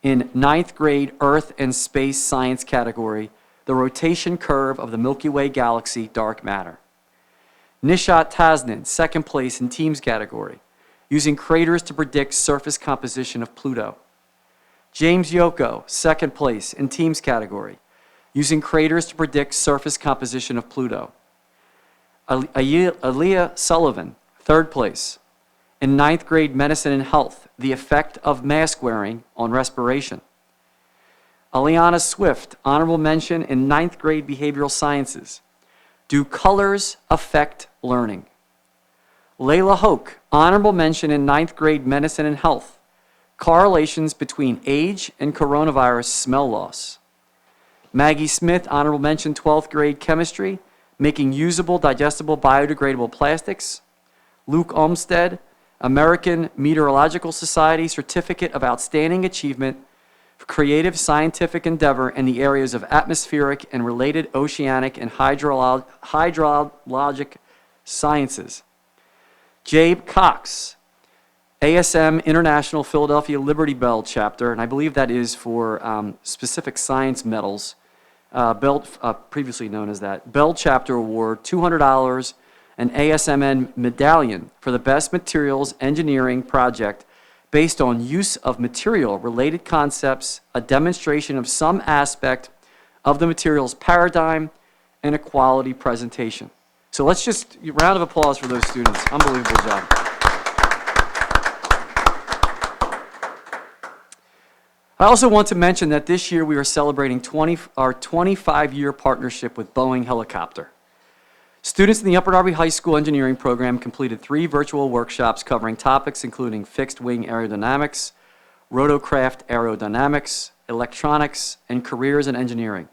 Q: in 9th grade Earth and Space Science category, the rotation curve of the Milky Way galaxy, dark matter. Nishat Tasnin, second place in teams category, using craters to predict surface composition of Pluto. James Yoko, second place in teams category, using craters to predict surface composition of Pluto. Aaliyah Sullivan, third place in 9th grade Medicine and Health, the effect of mask wearing on respiration. Aliana Swift, honorable mention in 9th grade Behavioral Sciences. Do colors affect learning? Layla Hoke, honorable mention in 9th grade Medicine and Health. Correlations between age and coronavirus smell loss. Maggie Smith, honorable mention 12th grade Chemistry, making usable, digestible, biodegradable plastics. Luke Olmsted, American Meteorological Society Certificate of Outstanding Achievement for Creative Scientific Endeavor in the areas of atmospheric and related oceanic and hydrologic sciences. Jabe Cox, ASM International Philadelphia Liberty Bell Chapter, and I believe that is for specific science medals, previously known as that. Bell Chapter Award, $200, an ASMN medallion for the best materials engineering project based on use of material related concepts, a demonstration of some aspect of the materials paradigm, and a quality presentation. So let's just, round of applause for those students. Unbelievable job. I also want to mention that this year we are celebrating our 25-year partnership with Boeing Helicopter. Students in the Upper Darby High School engineering program completed 3 virtual workshops covering topics including fixed wing aerodynamics, rotorcraft aerodynamics, electronics, and careers in engineering.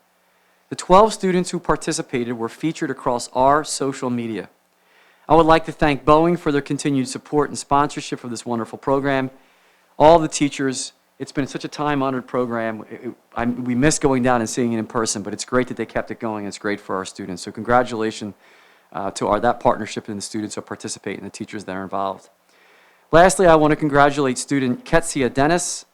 Q: The 12 students who participated were featured across our social media. I would like to thank Boeing for their continued support and sponsorship of this wonderful program. All the teachers, it's been such a time-honored program. We miss going down and seeing it in person, but it's great that they kept it going. It's great for our students. So congratulations to that partnership and the students who participate and the teachers that are involved. Lastly, I want to congratulate student Ketsia Dennis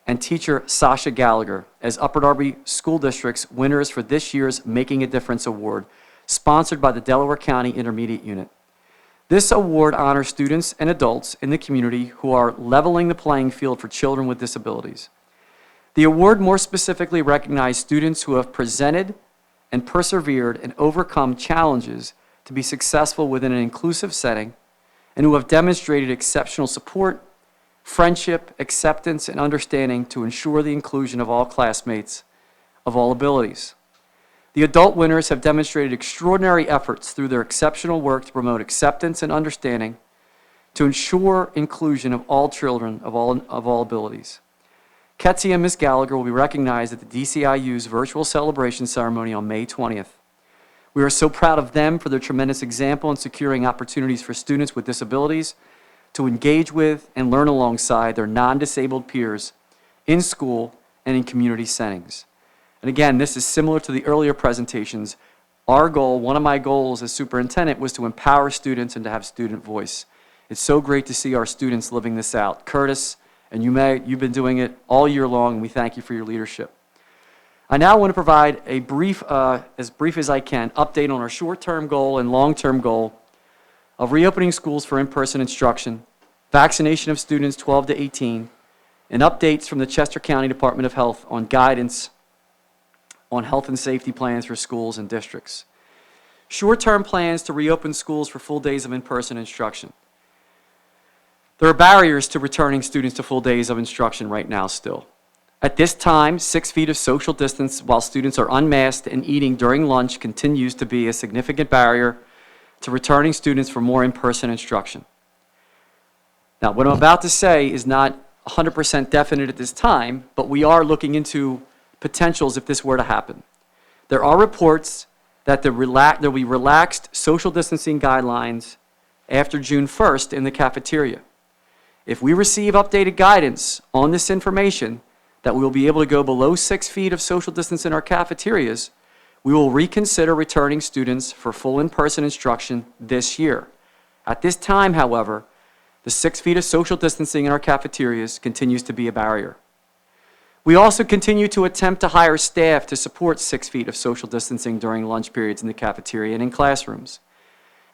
Q: and teacher Sasha Gallagher as Upper Darby School District's winners for this year's Making a Difference Award, sponsored by the Delaware County Intermediate Unit. This award honors students and adults in the community who are leveling the playing field for children with disabilities. The award more specifically recognizes students who have presented and persevered and overcome challenges to be successful within an inclusive setting and who have demonstrated exceptional support, friendship, acceptance, and understanding to ensure the inclusion of all classmates of all abilities. The adult winners have demonstrated extraordinary efforts through their exceptional work to promote acceptance and understanding to ensure inclusion of all children of all abilities. Ketsia and Ms. Gallagher will be recognized at the DCIU's virtual celebration ceremony on May 20th. We are so proud of them for their tremendous example in securing opportunities for students with disabilities to engage with and learn alongside their non-disabled peers in school and in community settings. And again, this is similar to the earlier presentations. Our goal, one of my goals as superintendent, was to empower students and to have student voice. It's so great to see our students living this out. Curtis and you've been doing it all year long, and we thank you for your leadership. I now want to provide a brief, as brief as I can, update on our short-term goal and long-term goal of reopening schools for in-person instruction, vaccination of students 12 to 18, and updates from the Chester County Department of Health on guidance on health and safety plans for schools and districts. Short-term plans to reopen schools for full days of in-person instruction. There are barriers to returning students to full days of instruction right now still. At this time, 6 feet of social distance while students are unmasked and eating during lunch continues to be a significant barrier to returning students for more in-person instruction. Now, what I'm about to say is not 100% definite at this time, but we are looking into potentials if this were to happen. There are reports that there will be relaxed social distancing guidelines after June 1st in the cafeteria. If we receive updated guidance on this information, that we will be able to go below 6 feet of social distance in our cafeterias, we will reconsider returning students for full in-person instruction this year. At this time, however, the 6 feet of social distancing in our cafeterias continues to be a barrier. We also continue to attempt to hire staff to support 6 feet of social distancing during lunch periods in the cafeteria and in classrooms.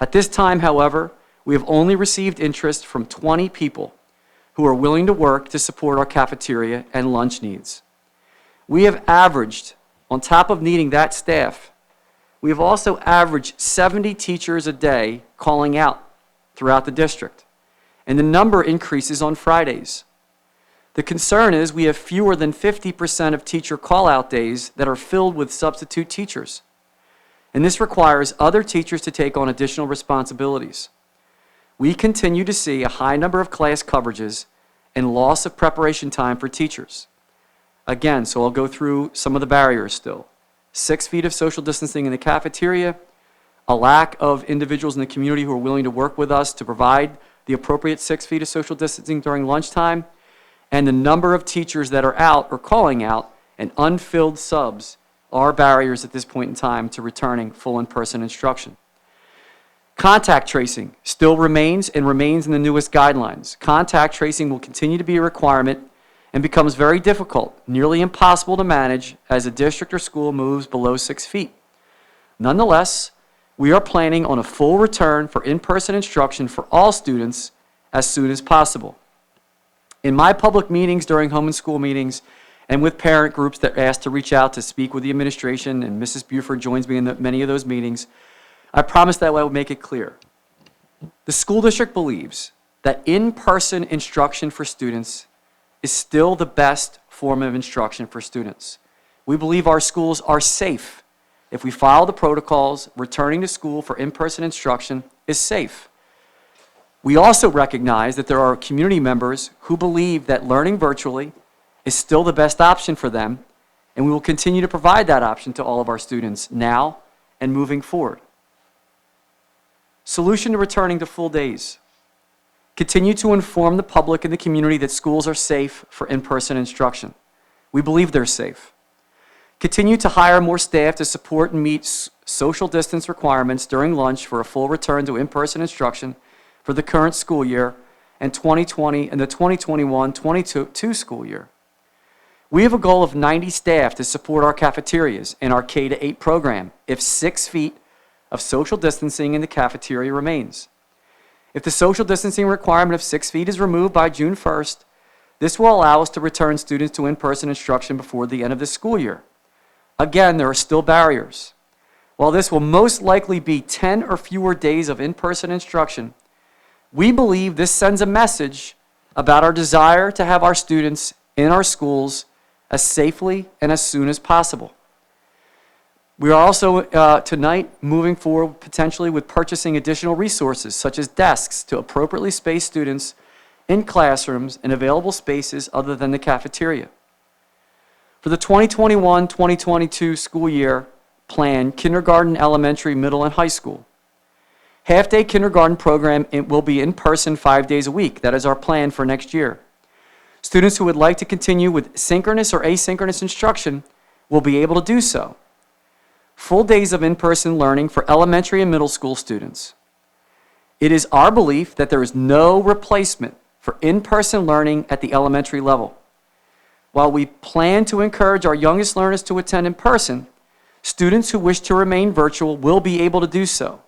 Q: At this time, however, we have only received interest from 20 people who are willing to work to support our cafeteria and lunch needs. We have averaged, on top of needing that staff, we have also averaged 70 teachers a day calling out throughout the district, and the number increases on Fridays. The concern is we have fewer than 50% of teacher call-out days that are filled with substitute teachers, and this requires other teachers to take on additional responsibilities. We continue to see a high number of class coverages and loss of preparation time for teachers. Again, so I'll go through some of the barriers still. 6 feet of social distancing in the cafeteria, a lack of individuals in the community who are willing to work with us to provide the appropriate 6 feet of social distancing during lunchtime, and the number of teachers that are out or calling out and unfilled subs are barriers at this point in time to returning full in-person instruction. Contact tracing still remains and remains in the newest guidelines. Contact tracing will continue to be a requirement and becomes very difficult, nearly impossible to manage as a district or school moves below 6 feet. Nonetheless, we are planning on a full return for in-person instruction for all students as soon as possible. In my public meetings during home and school meetings and with parent groups that asked to reach out to speak with the administration, and Mrs. Buford joins me in many of those meetings, I promised that I would make it clear. The school district believes that in-person instruction for students is still the best form of instruction for students. We believe our schools are safe. If we follow the protocols, returning to school for in-person instruction is safe. We also recognize that there are community members who believe that learning virtually is still the best option for them, and we will continue to provide that option to all of our students now and moving forward. Solution to returning to full days. Continue to inform the public and the community that schools are safe for in-person instruction. We believe they're safe. Continue to hire more staff to support and meet social distance requirements during lunch for a full return to in-person instruction for the current school year and 2020 and the 2021-22 school year. We have a goal of 90 staff to support our cafeterias and our K-8 program if 6 feet of social distancing in the cafeteria remains. If the social distancing requirement of 6 feet is removed by June 1st, this will allow us to return students to in-person instruction before the end of the school year. Again, there are still barriers. While this will most likely be 10 or fewer days of in-person instruction, we believe this sends a message about our desire to have our students in our schools as safely and as soon as possible. We are also tonight moving forward potentially with purchasing additional resources such as desks to appropriately space students in classrooms and available spaces other than the cafeteria. For the 2021-2022 school year plan, kindergarten, elementary, middle, and high school. Half-day kindergarten program will be in person 5 days a week. That is our plan for next year. Students who would like to continue with synchronous or asynchronous instruction will be able to do so. Full days of in-person learning for elementary and middle school students. It is our belief that there is no replacement for in-person learning at the elementary level. While we plan to encourage our youngest learners to attend in person, students who wish to remain virtual will be able to do so.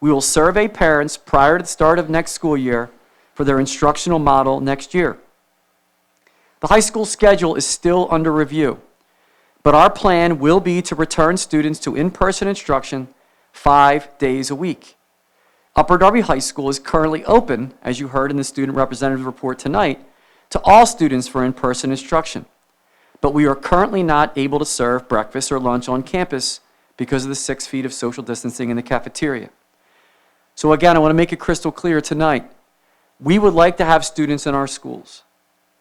Q: We will survey parents prior to the start of next school year for their instructional model next year. The high school schedule is still under review, but our plan will be to return students to in-person instruction 5 days a week. Upper Darby High School is currently open, as you heard in the student representative report tonight, to all students for in-person instruction. But we are currently not able to serve breakfast or lunch on campus because of the 6 feet of social distancing in the cafeteria. So again, I want to make it crystal clear tonight. We would like to have students in our schools.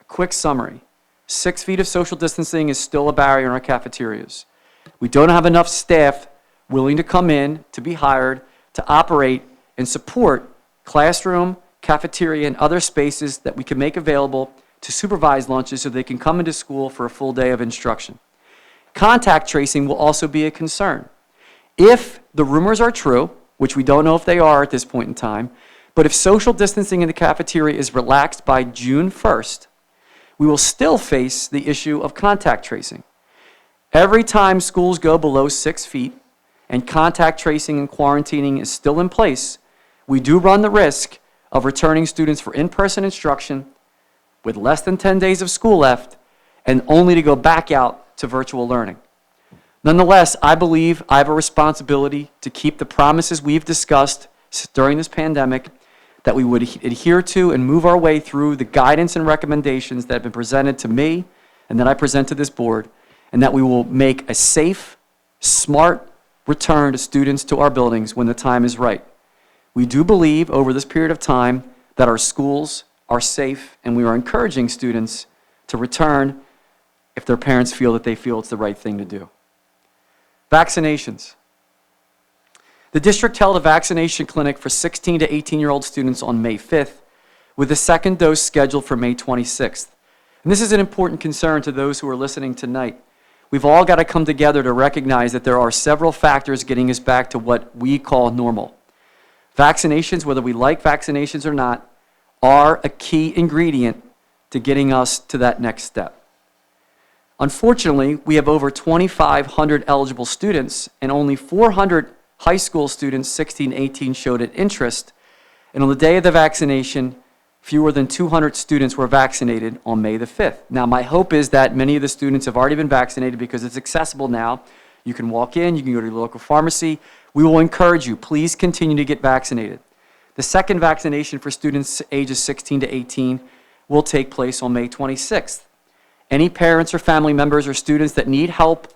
Q: A quick summary. 6 feet of social distancing is still a barrier in our cafeterias. We don't have enough staff willing to come in, to be hired, to operate and support classroom, cafeteria, and other spaces that we can make available to supervise lunches so they can come into school for a full day of instruction. Contact tracing will also be a concern. If the rumors are true, which we don't know if they are at this point in time, but if social distancing in the cafeteria is relaxed by June 1st, we will still face the issue of contact tracing. Every time schools go below 6 feet and contact tracing and quarantining is still in place, we do run the risk of returning students for in-person instruction with less than 10 days of school left and only to go back out to virtual learning. Nonetheless, I believe I have a responsibility to keep the promises we've discussed during this pandemic, that we would adhere to and move our way through the guidance and recommendations that have been presented to me and that I present to this board, and that we will make a safe, smart return to students to our buildings when the time is right. We do believe over this period of time that our schools are safe, and we are encouraging students to return if their parents feel that they feel it's the right thing to do. Vaccinations. The district held a vaccination clinic for 16 to 18-year-old students on May 5th, with the second dose scheduled for May 26th. And this is an important concern to those who are listening tonight. We've all got to come together to recognize that there are several factors getting us back to what we call normal. Vaccinations, whether we like vaccinations or not, are a key ingredient to getting us to that next step. Unfortunately, we have over 2,500 eligible students, and only 400 high school students, 16 to 18, showed an interest. And on the day of the vaccination, fewer than 200 students were vaccinated on May the 5th. Now, my hope is that many of the students have already been vaccinated because it's accessible now. You can walk in, you can go to your local pharmacy. We will encourage you, please continue to get vaccinated. The second vaccination for students ages 16 to 18 will take place on May 26th. Any parents or family members or students that need help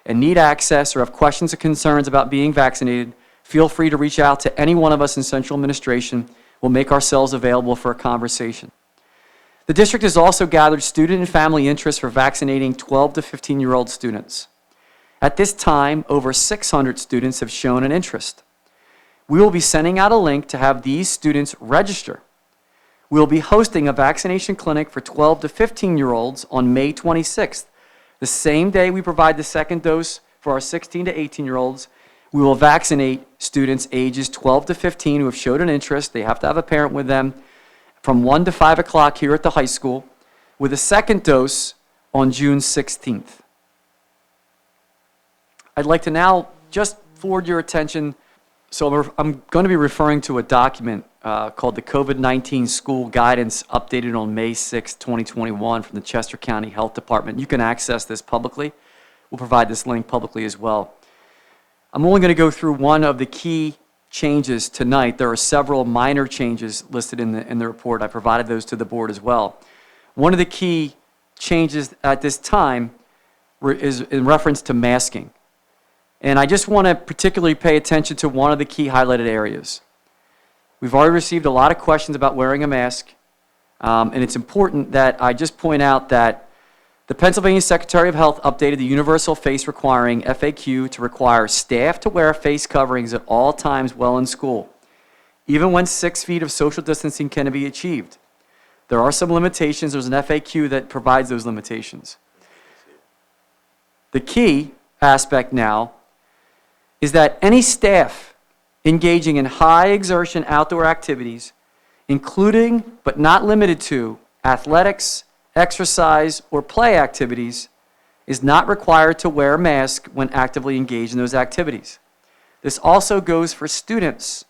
Q: and need access or have questions or concerns about being vaccinated, feel free to reach out to any one of us in central administration. We'll make ourselves available for a conversation. The district has also gathered student and family interest for vaccinating 12 to 15-year-old students. At this time, over 600 students have shown an interest. We will be sending out a link to have these students register. We will be hosting a vaccination clinic for 12 to 15-year-olds on May 26th. The same day we provide the second dose for our 16 to 18-year-olds, we will vaccinate students ages 12 to 15 who have showed an interest. They have to have a parent with them from 1 to 5 o'clock here at the high school, with a second dose on June 16th. I'd like to now just forward your attention. So I'm going to be referring to a document called the COVID-19 School Guidance, updated on May 6, 2021 from the Chester County Health Department. You can access this publicly. We'll provide this link publicly as well. I'm only going to go through one of the key changes tonight. There are several minor changes listed in the report. I provided those to the board as well. One of the key changes at this time is in reference to masking. And I just want to particularly pay attention to one of the key highlighted areas. We've already received a lot of questions about wearing a mask, and it's important that I just point out that the Pennsylvania Secretary of Health updated the universal face requiring FAQ to require staff to wear face coverings at all times while in school, even when 6 feet of social distancing can be achieved. There are some limitations. There's an FAQ that provides those limitations. The key aspect now is that any staff engaging in high exertion outdoor activities, including but not limited to athletics, exercise, or play activities, is not required to wear a mask when actively engaged in those activities. This also goes for students.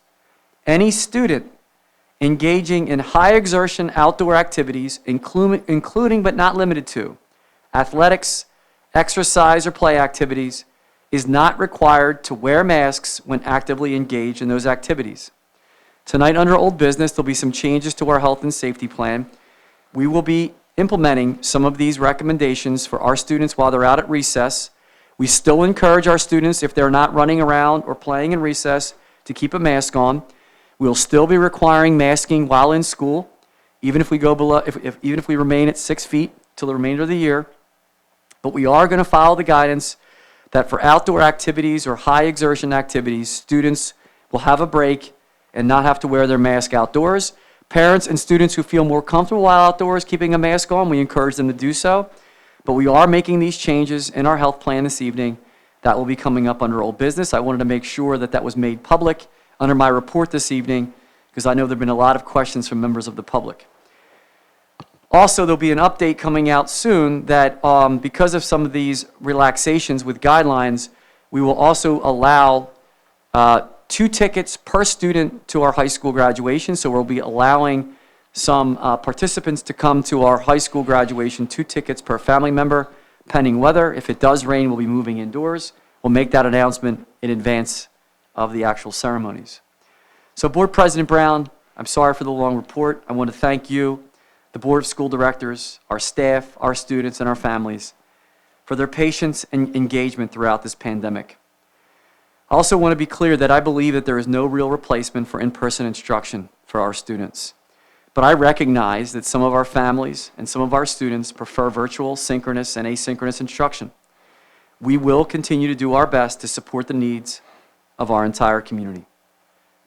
Q: Any student engaging in high exertion outdoor activities, including but not limited to athletics, exercise, or play activities, is not required to wear masks when actively engaged in those activities. Tonight, under old business, there'll be some changes to our health and safety plan. We will be implementing some of these recommendations for our students while they're out at recess. We still encourage our students, if they're not running around or playing in recess, to keep a mask on. We'll still be requiring masking while in school, even if we go below, even if we remain at 6 feet till the remainder of the year. But we are going to follow the guidance that for outdoor activities or high exertion activities, students will have a break and not have to wear their mask outdoors. Parents and students who feel more comfortable while outdoors keeping a mask on, we encourage them to do so. But we are making these changes in our health plan this evening. That will be coming up under old business. I wanted to make sure that that was made public under my report this evening, because I know there have been a lot of questions from members of the public. Also, there'll be an update coming out soon that because of some of these relaxations with guidelines, we will also allow 2 tickets per student to our high school graduation. So we'll be allowing some participants to come to our high school graduation, 2 tickets per family member, pending weather. If it does rain, we'll be moving indoors. We'll make that announcement in advance of the actual ceremonies. So Board President Brown, I'm sorry for the long report. I want to thank you, the Board of School Directors, our staff, our students, and our families for their patience and engagement throughout this pandemic. I also want to be clear that I believe that there is no real replacement for in-person instruction for our students. But I recognize that some of our families and some of our students prefer virtual, synchronous, and asynchronous instruction. We will continue to do our best to support the needs of our entire community.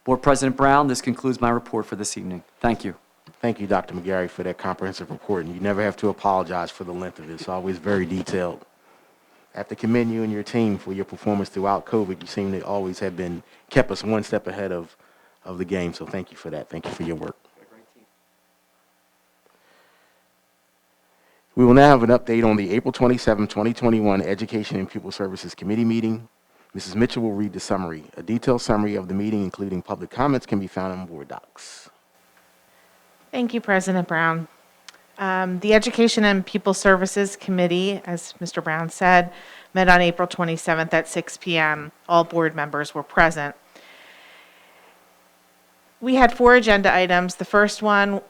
Q: Board President Brown, this concludes my report for this evening. Thank you.
A: Thank you, Dr. Mcgarry, for that comprehensive report, and you never have to apologize for the length of it. It's always very detailed. I have to commend you and your team for your performance throughout COVID. You seem to always have been kept us one step ahead of the game, so thank you for that. Thank you for your work. We will now have an update on the April 27, 2021 Education and Pupil Services Committee meeting. Mrs. Mitchell will read the summary. A detailed summary of the meeting, including public comments, can be found on board docs.
H: Thank you, President Brown. The Education and Pupil Services Committee, as Mr. Brown said, met on April 27th at 6 p.m. All board members were present. We had 4 agenda items. The first one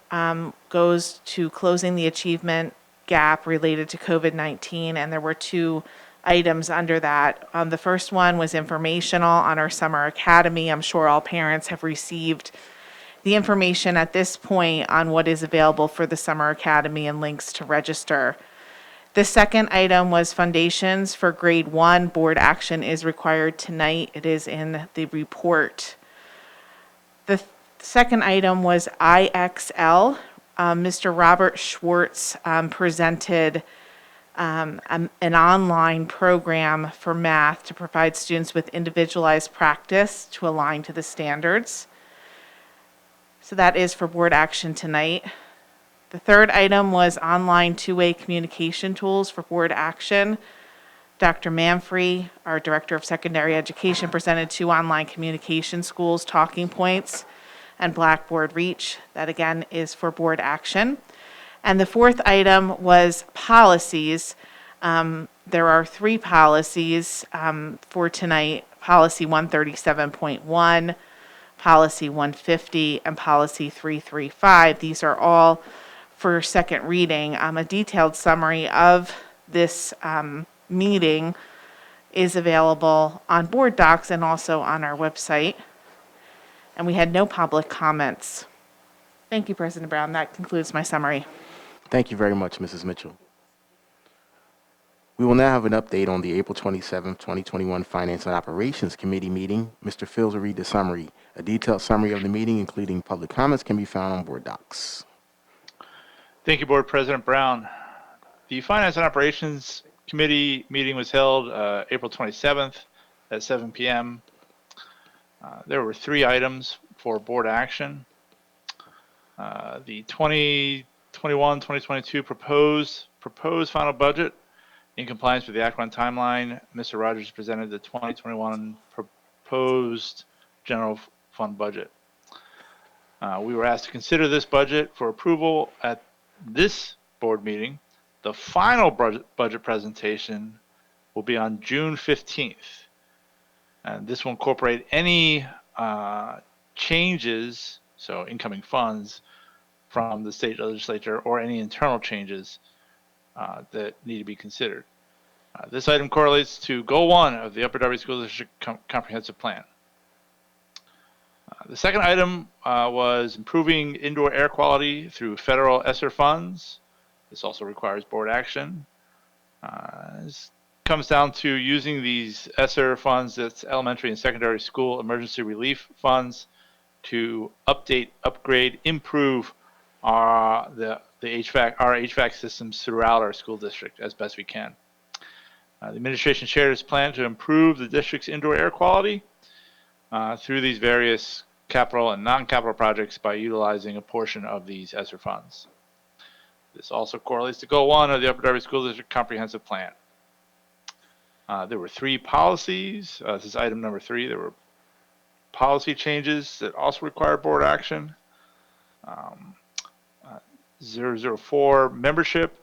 H: goes to closing the achievement gap related to COVID-19, and there were 2 items under that. The first one was informational on our summer academy. I'm sure all parents have received the information at this point on what is available for the summer academy and links to register. The second item was foundations for grade 1. Board action is required tonight. It is in the report. The second item was IXL. Mr. Robert Schwartz presented an online program for math to provide students with individualized practice to align to the standards. So that is for board action tonight. The third item was online two-way communication tools for board action. Dr. Manfrey, our Director of Secondary Education, presented 2 online communication schools talking points and Blackboard Reach. That again is for board action. And the fourth item was policies. There are 3 policies for tonight: Policy 137.1, Policy 150, and Policy 335. These are all for second reading. A detailed summary of this meeting is available on board docs and also on our website. And we had no public comments. Thank you, President Brown. That concludes my summary.
A: Thank you very much, Mrs. Mitchell. We will now have an update on the April 27, 2021 Finance and Operations Committee meeting. Mr. Fields will read the summary. A detailed summary of the meeting, including public comments, can be found on board docs.
W: Thank you, Board President Brown. The Finance and Operations Committee meeting was held April 27th at 7 p.m. There were 3 items for board action. The 2021-2022 proposed final budget in compliance with the Act 1 timeline. Mr. Rogers presented the 2021 proposed general fund budget. We were asked to consider this budget for approval at this board meeting. The final budget presentation will be on June 15th. And this will incorporate any changes, so incoming funds from the state legislature, or any internal changes that need to be considered. This item correlates to Goal 1 of the Upper Darby School District Comprehensive Plan. The second item was improving indoor air quality through federal Esser funds. This also requires board action. This comes down to using these Esser funds, that's elementary and secondary school emergency relief funds, to update, upgrade, improve our HVAC systems throughout our school district as best we can. The administration shared its plan to improve the district's indoor air quality through these various capital and non-capital projects by utilizing a portion of these Esser funds. This also correlates to Goal 1 of the Upper Darby School District Comprehensive Plan. There were 3 policies. This is item number 3. There were policy changes that also required board action. 004 membership,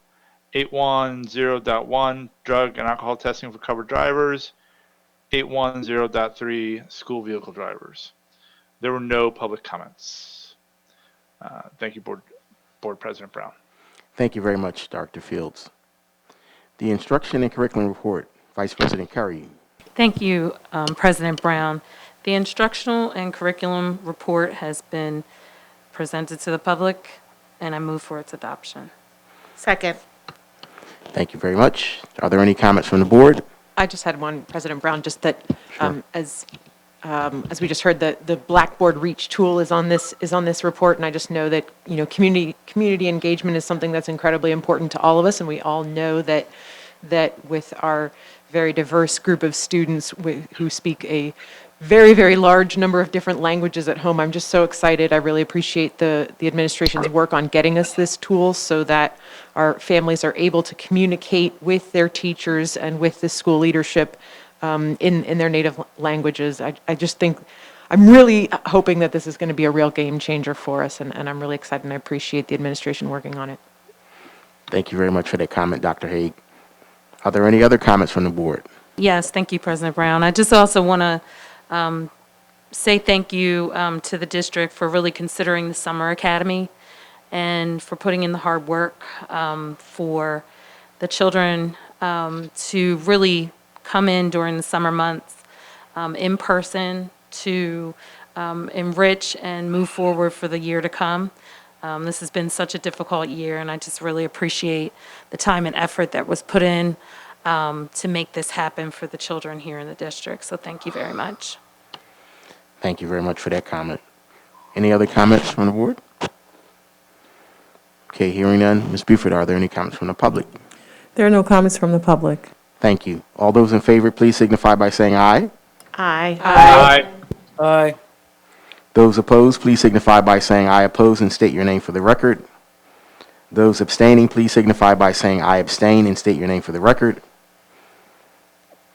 W: 810.1 drug and alcohol testing for covered drivers, 810.3 school vehicle drivers. There were no public comments. Thank you, Board President Brown.
A: Thank you very much, Dr. Fields. The Instruction and Curriculum Report, Vice President Curry.
S: Thank you, President Brown. The Instructional and Curriculum Report has been presented to the public, and I move for its adoption.
H: Second.
A: Thank you very much. Are there any comments from the board?
J: I just had one, President Brown, just that
A: Sure.
J: as
F: as we just heard, the Blackboard Reach tool is on this report, and I just know that, you know, community engagement is something that's incredibly important to all of us, and we all know that with our very diverse group of students who speak a very, very large number of different languages at home, I'm just so excited. I really appreciate the administration's work on getting us this tool so that our families are able to communicate with their teachers and with the school leadership in their native languages. I just think, I'm really hoping that this is going to be a real game changer for us, and I'm really excited, and I appreciate the administration working on it.
A: Thank you very much for that comment, Dr. Haig. Are there any other comments from the board?
S: Yes, thank you, President Brown. I just also want to say thank you to the district for really considering the Summer Academy and for putting in the hard work for the children to really come in during the summer months in person to enrich and move forward for the year to come. This has been such a difficult year, and I just really appreciate the time and effort that was put in to make this happen for the children here in the district. So thank you very much.
A: Thank you very much for that comment. Any other comments from the board? Okay, hearing none. Ms. Buford, are there any comments from the public?
J: There are no comments from the public.
A: Thank you. All those in favor, please signify by saying aye.
C: Aye.
V: Aye. Aye.
A: Those opposed, please signify by saying I oppose and state your name for the record. Those abstaining, please signify by saying I abstain and state your name for the record.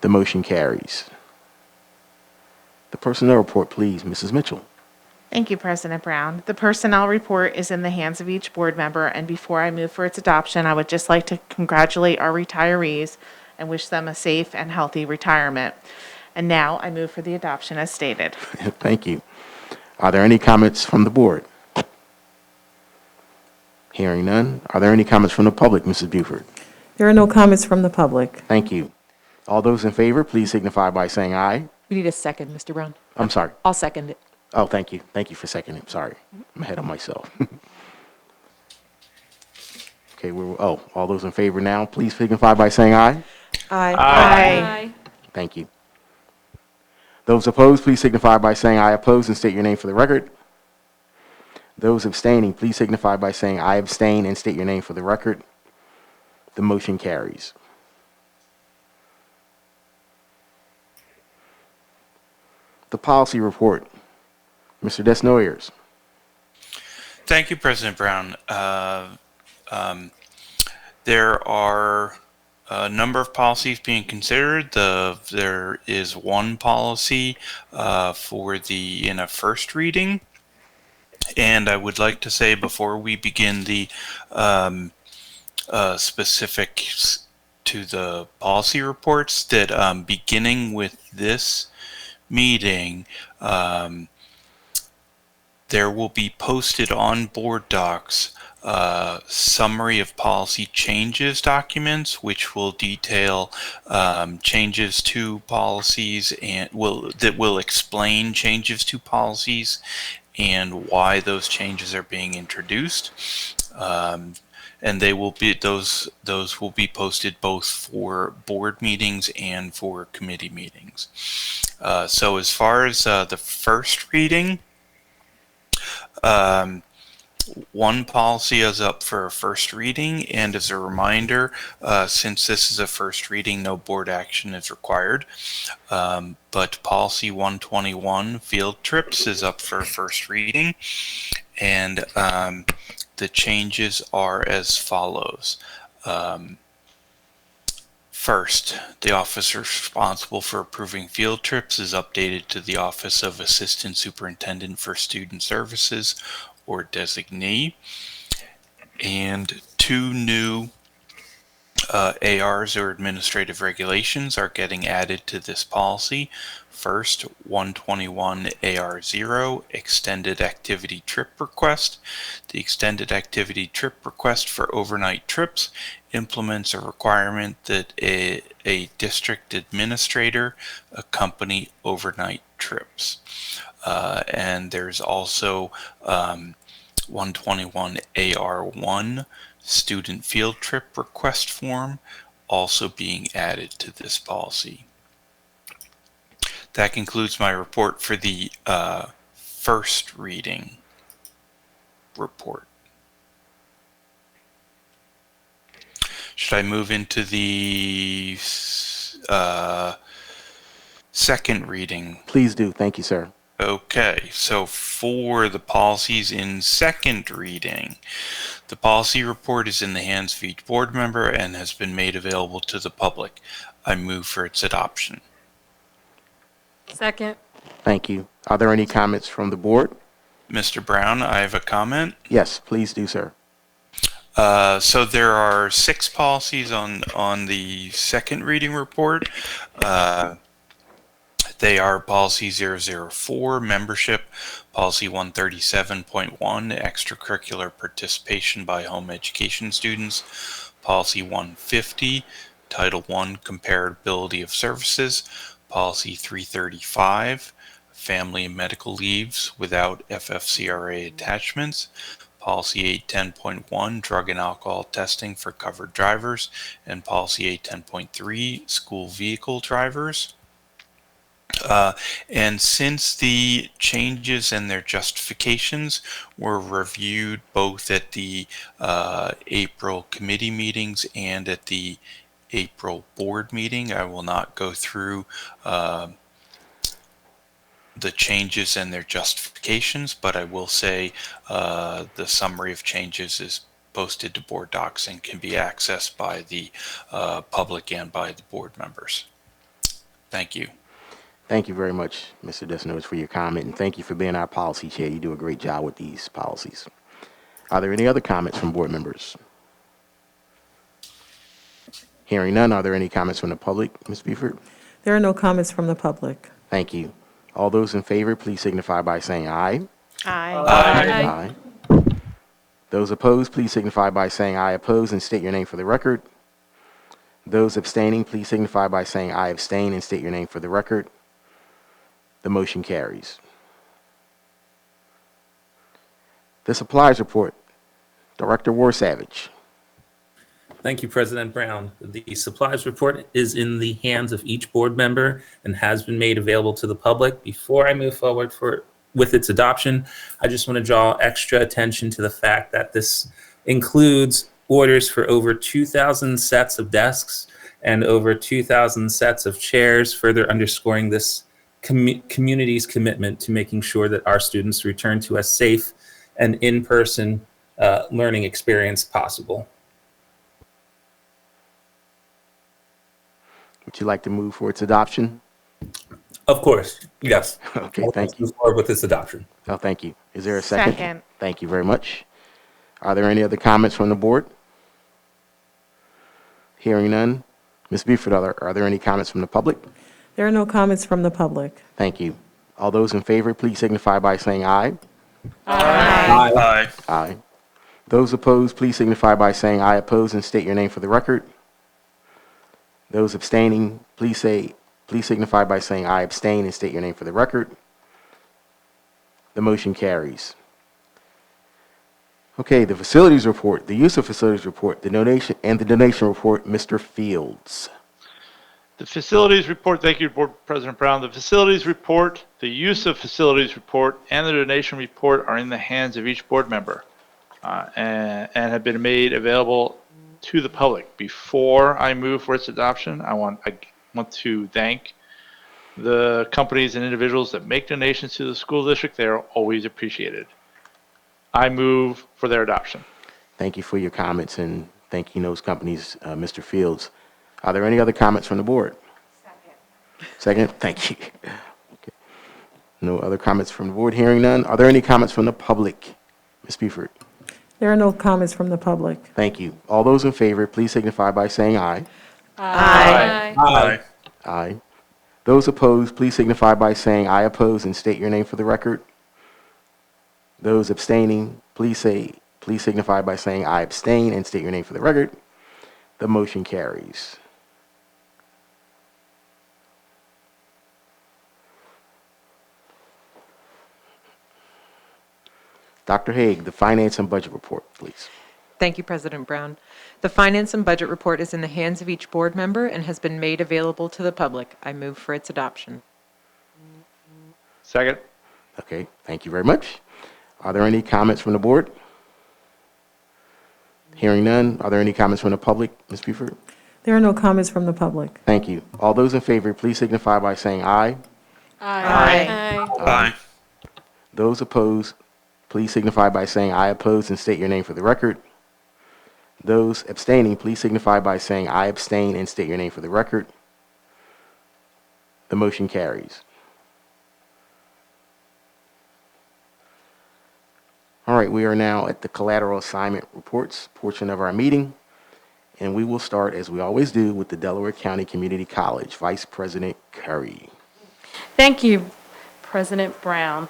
A: The motion carries. The personnel report, please, Mrs. Mitchell.
H: Thank you, President Brown. The personnel report is in the hands of each board member, and before I move for its adoption, I would just like to congratulate our retirees and wish them a safe and healthy retirement. And now I move for the adoption as stated.
A: Thank you. Are there any comments from the board? Hearing none. Are there any comments from the public, Mrs. Buford?
J: There are no comments from the public.
A: Thank you. All those in favor, please signify by saying aye.
F: We need a second, Mr. Brown.
A: I'm sorry.
F: I'll second it.
A: Oh, thank you. Thank you for seconding. Sorry. I'm ahead of myself. Okay, all those in favor now, please signify by saying aye.
J: Aye.
H: Aye.
A: Thank you. Those opposed, please signify by saying I oppose and state your name for the record. Those abstaining, please signify by saying I abstain and state your name for the record. The motion carries. The policy report. Mr. Desnoyers.
T: Thank you, President Brown. There are a number of policies being considered. There is one policy in a first reading. And I would like to say before we begin the specifics to the policy reports that beginning with this meeting, there will be posted on board docs summary of policy changes documents, which will detail changes to policies and will explain changes to policies and why those changes are being introduced. And they will be those will be posted both for board meetings and for committee meetings. So as far as the first reading, one policy is up for a first reading, and as a reminder, since this is a first reading, no board action is required. But policy 121, field trips, is up for a first reading, and the changes are as follows. First, the officer responsible for approving field trips is updated to the Office of Assistant Superintendent for Student Services, or designee, and two new ARs, or administrative regulations, are getting added to this policy. First, 121 AR0, extended activity trip request. The extended activity trip request for overnight trips implements a requirement that a district administrator accompany overnight trips. And there's also 121 AR1, student field trip request form, also being added to this policy. That concludes my report for the first reading report. Should I move into the second reading?
A: Please do. Thank you, sir.
T: Okay, so for the policies in second reading, the policy report is in the hands of each board member and has been made available to the public. I move for its adoption.
S: Second.
A: Thank you. Are there any comments from the board?
T: Mr. Brown, I have a comment.
A: Yes, please do, sir.
T: So there are 6 policies on the second reading report. They are Policy 004, Membership, Policy 137.1, Extracurricular Participation by Home Education Students, Policy 150, Title I, Comparability of Services, Policy 335, Family and Medical Leaves without FFCRA attachments, Policy 810.1, Drug and Alcohol Testing for Covered Drivers, and Policy 810.3, School Vehicle Drivers. And since the changes and their justifications were reviewed both at the April committee meetings and at the April board meeting, I will not go through the changes and their justifications, but I will say the summary of changes is posted to board docs and can be accessed by the public and by the board members. Thank you.
A: Thank you very much, Mr. Desnos, for your comment, and thank you for being our policy chair. You do a great job with these policies. Are there any other comments from board members? Hearing none, are there any comments from the public? Ms. Buford?
J: There are no comments from the public.
A: Thank you. All those in favor, please signify by saying aye.
H: Aye.
A: Aye. Aye. Those opposed, please signify by saying I oppose and state your name for the record. Those abstaining, please signify by saying I abstain and state your name for the record. The motion carries. The supplies report. Director Warsavage.
U: Thank you, President Brown. The supplies report is in the hands of each board member and has been made available to the public. Before I move forward with its adoption, I just want to draw extra attention to the fact that this includes orders for over 2,000 sets of desks and over 2,000 sets of chairs, further underscoring this community's commitment to making sure that our students return to a safe and in-person learning experience possible.
A: Would you like to move for its adoption?
U: Of course, yes.
A: Okay, thank you.
U: Move forward with this adoption.
A: Oh, thank you. Is there a second?
H: Second.
A: Thank you very much. Are there any other comments from the board? Hearing none. Ms. Buford, are there any comments from the public?
J: There are no comments from the public.
A: Thank you. All those in favor, please signify by saying aye.
T: Aye. Aye.
A: Aye. Those opposed, please signify by saying I oppose and state your name for the record. Those abstaining, please signify by saying I abstain and state your name for the record. The motion carries. Okay, the facilities report, the use of facilities report, the donation report, Mr. Fields.
W: The facilities report, thank you, Board President Brown. The facilities report, the use of facilities report, and the donation report are in the hands of each board member and have been made available to the public. Before I move for its adoption, I want to thank the companies and individuals that make donations to the school district. They are always appreciated. I move for their adoption.
A: Thank you for your comments and thanking those companies, Mr. Fields. Are there any other comments from the board? Second. Thank you. Okay. No other comments from the board. Hearing none. Are there any comments from the public? Ms. Buford.
J: There are no comments from the public.
A: Thank you. All those in favor, please signify by saying aye.
H: Aye.
U: Aye.
A: Aye. Those opposed, please signify by saying I oppose and state your name for the record. Those abstaining, please signify by saying I abstain and state your name for the record. The motion carries. Dr. Haig, the finance and budget report, please.
F: Thank you, President Brown. The Finance and Budget Report is in the hands of each board member and has been made available to the public. I move for its adoption.
W: Second.
A: Okay, thank you very much. Are there any comments from the board? Hearing none, are there any comments from the public? Ms. Buford?
J: There are no comments from the public.
A: Thank you. All those in favor, please signify by saying aye.
W: Aye.
A: Those opposed, please signify by saying I oppose and state your name for the record. Those abstaining, please signify by saying I abstain and state your name for the record. The motion carries. All right, we are now at the collateral assignment reports portion of our meeting, and we will start, as we always do, with the Delaware County Community College. Vice President Curry.
S: Thank you, President Brown.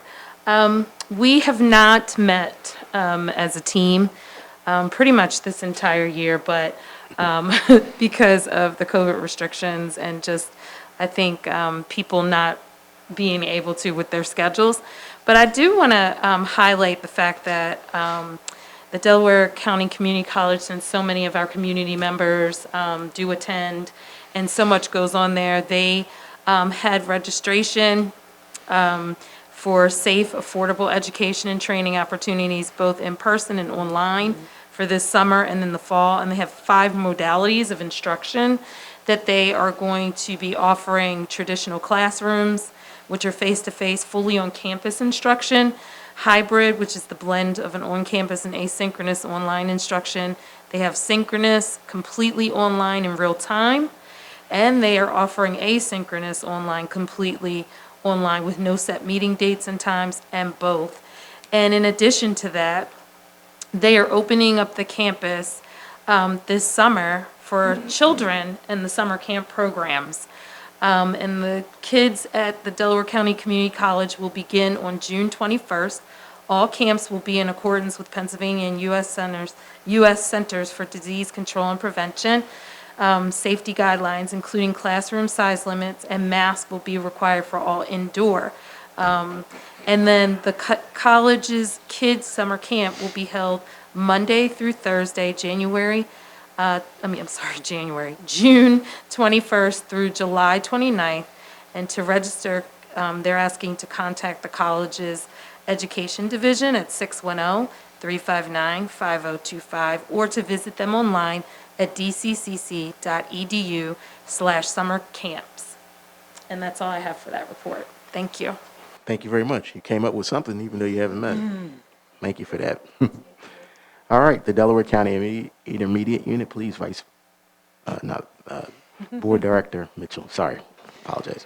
S: We have not met as a team pretty much this entire year, but because of the COVID restrictions and just, I think, people not being able to with their schedules. But I do want to highlight the fact that the Delaware County Community College, since so many of our community members do attend and so much goes on there, they had registration for safe, affordable education and training opportunities, both in person and online, for this summer and in the fall. And they have 5 modalities of instruction that they are going to be offering: traditional classrooms, which are face-to-face, fully on-campus instruction; hybrid, which is the blend of an on-campus and asynchronous online instruction. They have synchronous, completely online in real time; and they are offering asynchronous online, completely online with no set meeting dates and times, and both. And in addition to that, they are opening up the campus this summer for children in the summer camp programs. And the kids at the Delaware County Community College will begin on June 21st. All camps will be in accordance with Pennsylvania and U.S. Centers for Disease Control and Prevention safety guidelines, including classroom size limits, and masks will be required for all indoor. And then the college's kids' summer camp will be held Monday through Thursday, June 21st through July 29th. And to register, they're asking to contact the college's education division at 610-359-5025, or to visit them online at dccc.edu/summercamps. And that's all I have for that report. Thank you.
A: Thank you very much. You came up with something even though you haven't met. Thank you for that. All right, the Delaware County Intermediate Unit, please, Board Director Mitchell. Sorry, apologize.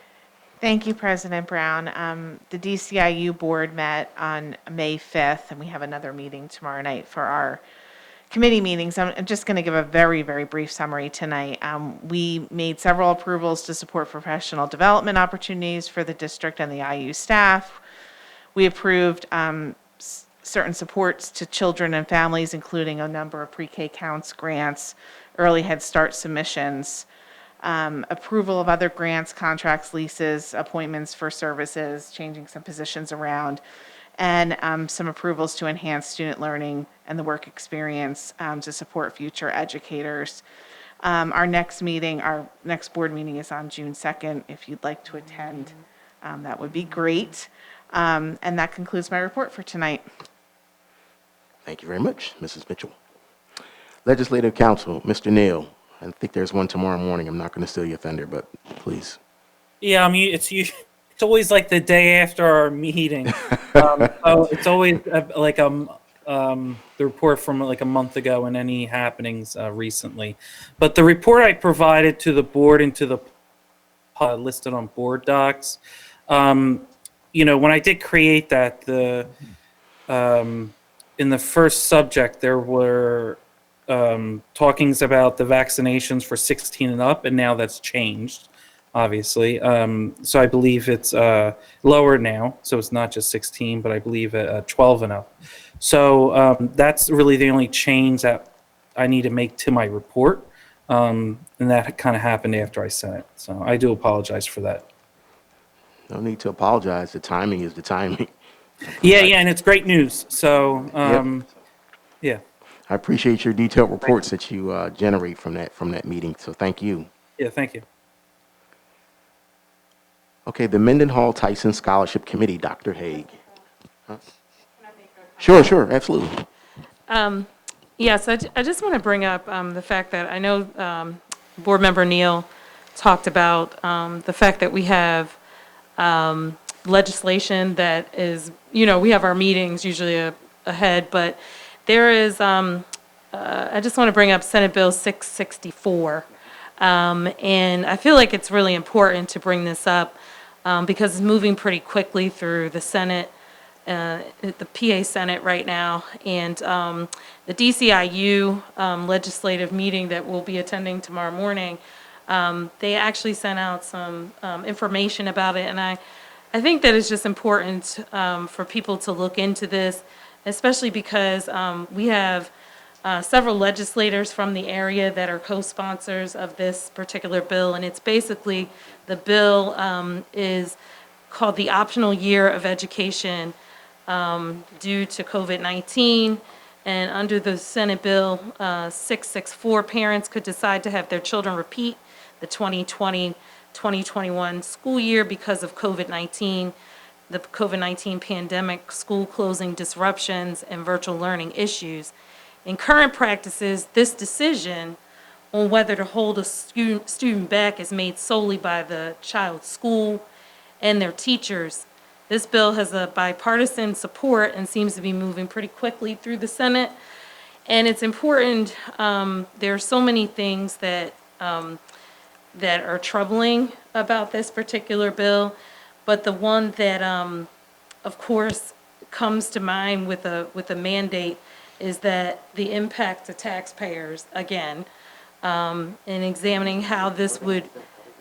H: Thank you, President Brown. The DCIU board met on May 5th, and we have another meeting tomorrow night for our committee meetings. I'm just going to give a very, very brief summary tonight. We made several approvals to support professional development opportunities for the district and the IU staff. We approved certain supports to children and families, including a number of pre-K counts, grants, early Head Start submissions, approval of other grants, contracts, leases, appointments for services, changing some positions around, and some approvals to enhance student learning and the work experience to support future educators. Our next board meeting is on June 2nd. If you'd like to attend, that would be great. And that concludes my report for tonight.
A: Thank you very much, Mrs. Mitchell. Legislative Council, Mr. Neal. I think there's one tomorrow morning. I'm not going to steal your thunder, but please.
V: Yeah, I mean, it's always like the day after our meeting. So it's always the report from like a month ago and any happenings recently. But the report I provided to the board and to the listed on board docs, when I did create that, in the first subject, there were talkings about the vaccinations for 16 and up, and now that's changed, obviously. So I believe it's lower now, so it's not just 16, but I believe 12 and up. So that's really the only change that I need to make to my report, and that kind of happened after I sent it. So I do apologize for that.
A: No need to apologize. The timing is the timing.
V: Yeah, and it's great news. So, yeah.
A: I appreciate your detailed reports that you generate from that meeting. So thank you.
V: Yeah, thank you.
A: Okay, the Mendenhall Tyson Scholarship Committee, Dr. Haig. Huh? Sure, absolutely.
S: Yes, I just want to bring up the fact that I know Board Member Neal talked about the fact that we have legislation that is, we have our meetings usually ahead, but there is, I just want to bring up Senate Bill 664. And I feel like it's really important to bring this up because it's moving pretty quickly through the Senate, the PA Senate right now. And the DCIU legislative meeting that we'll be attending tomorrow morning, they actually sent out some information about it. And I think that it's just important for people to look into this, especially because we have several legislators from the area that are co-sponsors of this particular bill. And it's basically, the bill is called the Optional Year of Education due to COVID-19. And under the Senate Bill 664, parents could decide to have their children repeat the 2020-2021 school year because of COVID-19, the COVID-19 pandemic, school closing disruptions, and virtual learning issues. In current practices, this decision on whether to hold a student back is made solely by the child's school and their teachers. This bill has a bipartisan support and seems to be moving pretty quickly through the Senate. And it's important, there are so many things that that are troubling about this particular bill, but the one that, of course, comes to mind with a mandate is that the impact to taxpayers, again, in examining how this would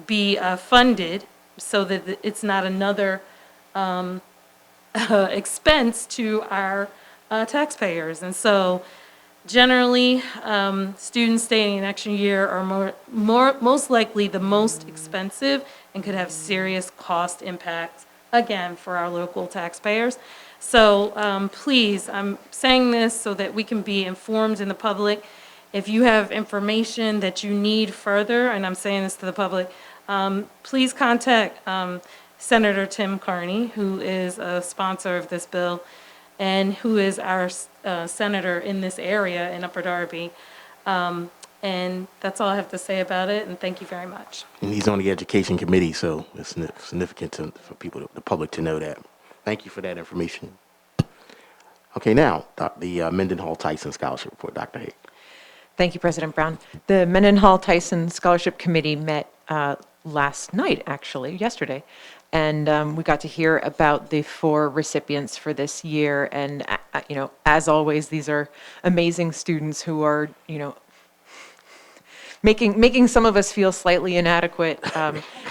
S: be funded so that it's not another expense to our taxpayers. And so generally, students staying an extra year are most likely the most expensive and could have serious cost impacts, again, for our local taxpayers. So please, I'm saying this so that we can be informed in the public. If you have information that you need further, and I'm saying this to the public, please contact Senator Tim Carney, who is a sponsor of this bill and who is our senator in this area in Upper Darby. And that's all I have to say about it, and thank you very much.
A: And he's on the Education Committee, so it's significant for people, the public, to know that. Thank you for that information. Okay, now, the Mendenhall Tyson Scholarship Report, Dr. Haig.
F: Thank you, President Brown. The Mendenhall Tyson Scholarship Committee met last night, actually, yesterday, and we got to hear about the 4 recipients for this year. And, as always, these are amazing students who are, making some of us feel slightly inadequate.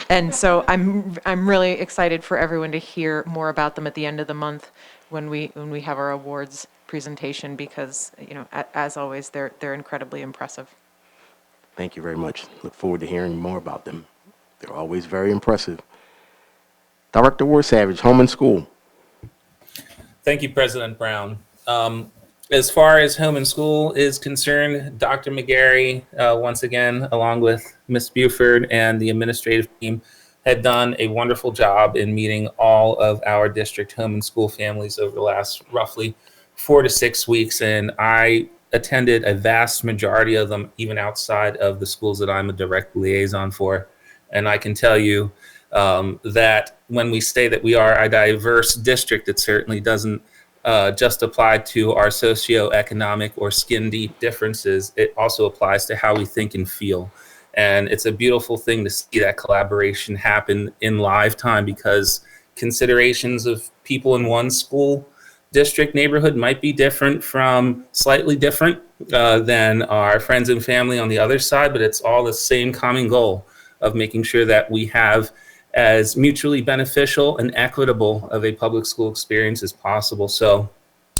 F: And so I'm really excited for everyone to hear more about them at the end of the month when we have our awards presentation, because, as always, they're incredibly impressive.
A: Thank you very much. Look forward to hearing more about them. They're always very impressive. Director Ward Savage, Home and School.
U: Thank you, President Brown. As far as home and school is concerned, Dr. Mcgarry, once again, along with Ms. Buford and the administrative team, had done a wonderful job in meeting all of our district home and school families over the last roughly 4 to 6 weeks. And I attended a vast majority of them, even outside of the schools that I'm a direct liaison for. And I can tell you that when we say that we are a diverse district, it certainly doesn't just apply to our socioeconomic or skin deep differences. It also applies to how we think and feel. And it's a beautiful thing to see that collaboration happen in live time, because considerations of people in one school district neighborhood might be slightly different than our friends and family on the other side, but it's all the same common goal of making sure that we have as mutually beneficial and equitable of a public school experience as possible. So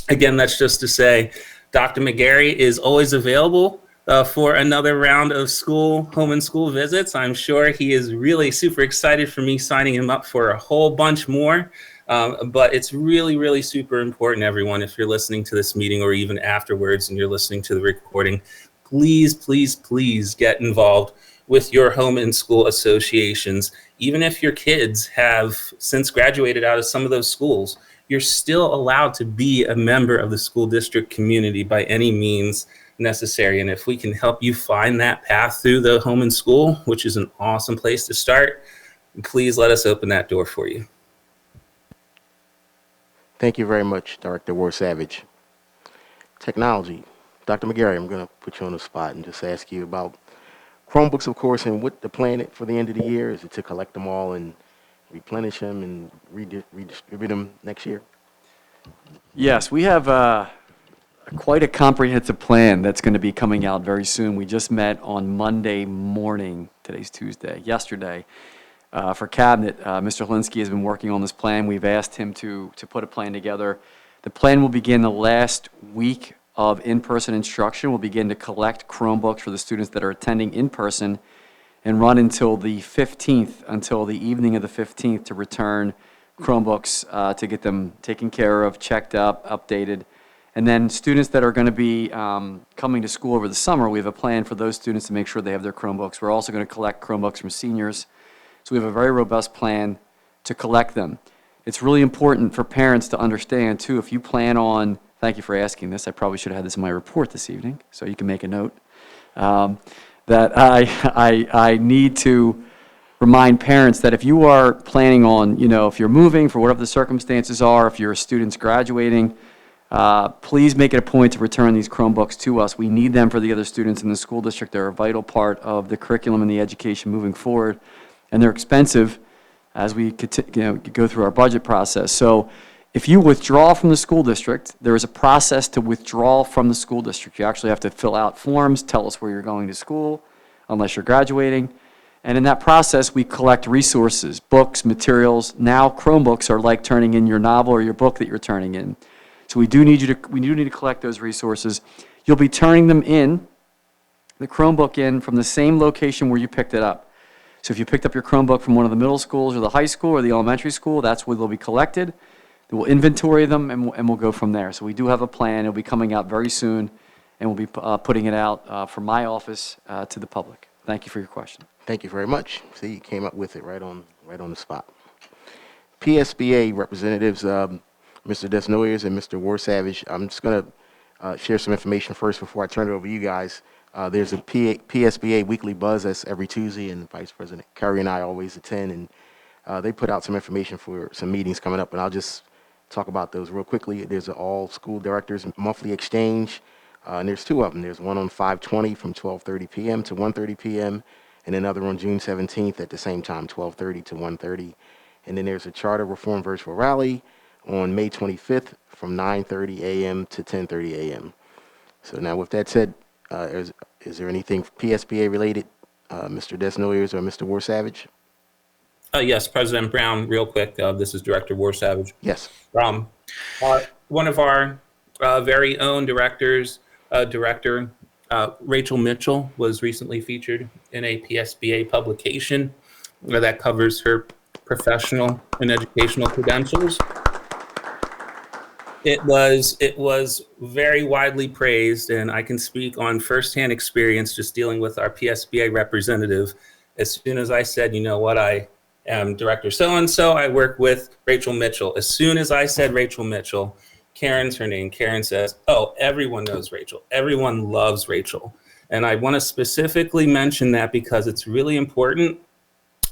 U: again, that's just to say, Dr. Mcgarry is always available for another round of home and school visits. I'm sure he is really super excited for me signing him up for a whole bunch more. But it's really, really super important, everyone, if you're listening to this meeting or even afterwards and you're listening to the recording, please, please, please get involved with your home and school associations. Even if your kids have since graduated out of some of those schools, you're still allowed to be a member of the school district community by any means necessary. And if we can help you find that path through the home and school, which is an awesome place to start, please let us open that door for you.
A: Thank you very much, Director War-Savage. Technology. Dr. Mcgarry, I'm going to put you on the spot and just ask you about Chromebooks, of course, and what the plan for the end of the year. Is it to collect them all and replenish them and redistribute them next year?
Q: Yes, we have quite a comprehensive plan that's going to be coming out very soon. We just met on Monday morning, today's Tuesday, yesterday, for Cabinet. Mr. Helinski has been working on this plan. We've asked him to put a plan together. The plan will begin the last week of in-person instruction. We'll begin to collect Chromebooks for the students that are attending in person and run until the 15th, until the evening of the 15th, to return Chromebooks to get them taken care of, checked up, updated. And then students that are going to be coming to school over the summer, we have a plan for those students to make sure they have their Chromebooks. We're also going to collect Chromebooks from seniors. So we have a very robust plan to collect them. It's really important for parents to understand, too, if you plan on, thank you for asking this, I probably should have had this in my report this evening, so you can make a note, that I need to remind parents that if you are planning on, if you're moving for whatever the circumstances are, if your student's graduating, please make it a point to return these Chromebooks to us. We need them for the other students in the school district. They're a vital part of the curriculum and the education moving forward, and they're expensive as we go through our budget process. So if you withdraw from the school district, there is a process to withdraw from the school district. You actually have to fill out forms, tell us where you're going to school, unless you're graduating. And in that process, we collect resources, books, materials. Now Chromebooks are like turning in your novel or your book that you're turning in. So we do need to collect those resources. You'll be turning them in, the Chromebook in, from the same location where you picked it up. So if you picked up your Chromebook from one of the middle schools or the high school or the elementary school, that's where they'll be collected. We'll inventory them and we'll go from there. So we do have a plan. It'll be coming out very soon, and we'll be putting it out from my office to the public. Thank you for your question.
A: Thank you very much. See, you came up with it right on the spot. Psba representatives, Mr. Desnoyers and Mr. War-Savage. I'm just going to share some information first before I turn it over to you guys. There's a Psba weekly buzz that's every Tuesday, and Vice President Curry and I always attend, and they put out some information for some meetings coming up, and I'll just talk about those real quickly. There's an all school directors monthly exchange, and there's two of them. There's one on 5/20 from 12:30 p.m. to 1:30 p.m., and another on June 17th at the same time, 12:30 to 1:30. And then there's a charter reform virtual rally on May 25th from 9:30 a.m. to 10:30 a.m. So now with that said, is there anything Psba related, Mr. Desnoyers or Mr. War-Savage?
U: Yes, President Brown, real quick. This is Director War-Savage.
A: Yes.
U: One of our very own director, Rachel Mitchell, was recently featured in a Psba publication that covers her professional and educational credentials. It was very widely praised, and I can speak on firsthand experience just dealing with our Psba representative. As soon as I said, you know what, I am Director so-and-so, I work with Rachel Mitchell. As soon as I said Rachel Mitchell, Karen's her name. Karen says, oh, everyone knows Rachel. Everyone loves Rachel. And I want to specifically mention that because it's really important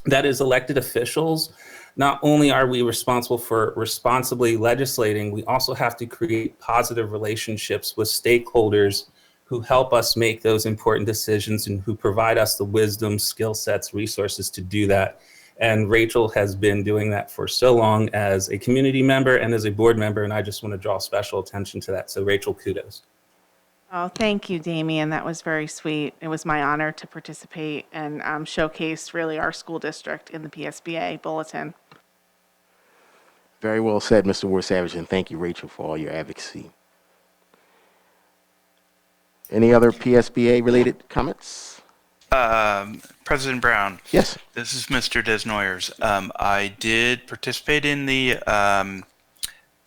U: that as elected officials, not only are we responsible for responsibly legislating, we also have to create positive relationships with stakeholders who help us make those important decisions and who provide us the wisdom, skill sets, resources to do that. And Rachel has been doing that for so long as a community member and as a board member, and I just want to draw special attention to that. So Rachel, kudos.
H: Oh, thank you, Damien. That was very sweet. It was my honor to participate and showcase really our school district in the Psba bulletin.
A: Very well said, Mr. War-Savage, and thank you, Rachel, for all your advocacy. Any other Psba-related comments?
E: President Brown.
A: Yes.
E: This is Mr. Desnoyers. I did participate in the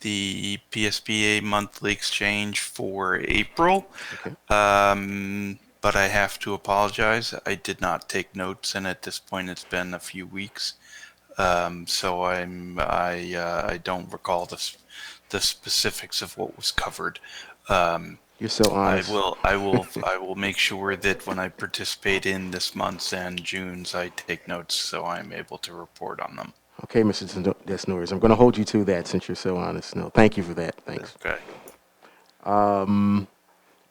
E: Psba monthly exchange for April.
A: Okay.
E: but I have to apologize. I did not take notes, and at this point, it's been a few weeks. So I don't recall the specifics of what was covered.
A: You're so honest.
E: I will make sure that when I participate in this month's and June's, I take notes so I'm able to report on them.
A: Okay, Mr. Desnoyers, I'm going to hold you to that since you're so honest. No, thank you for that. Thanks.
E: Okay.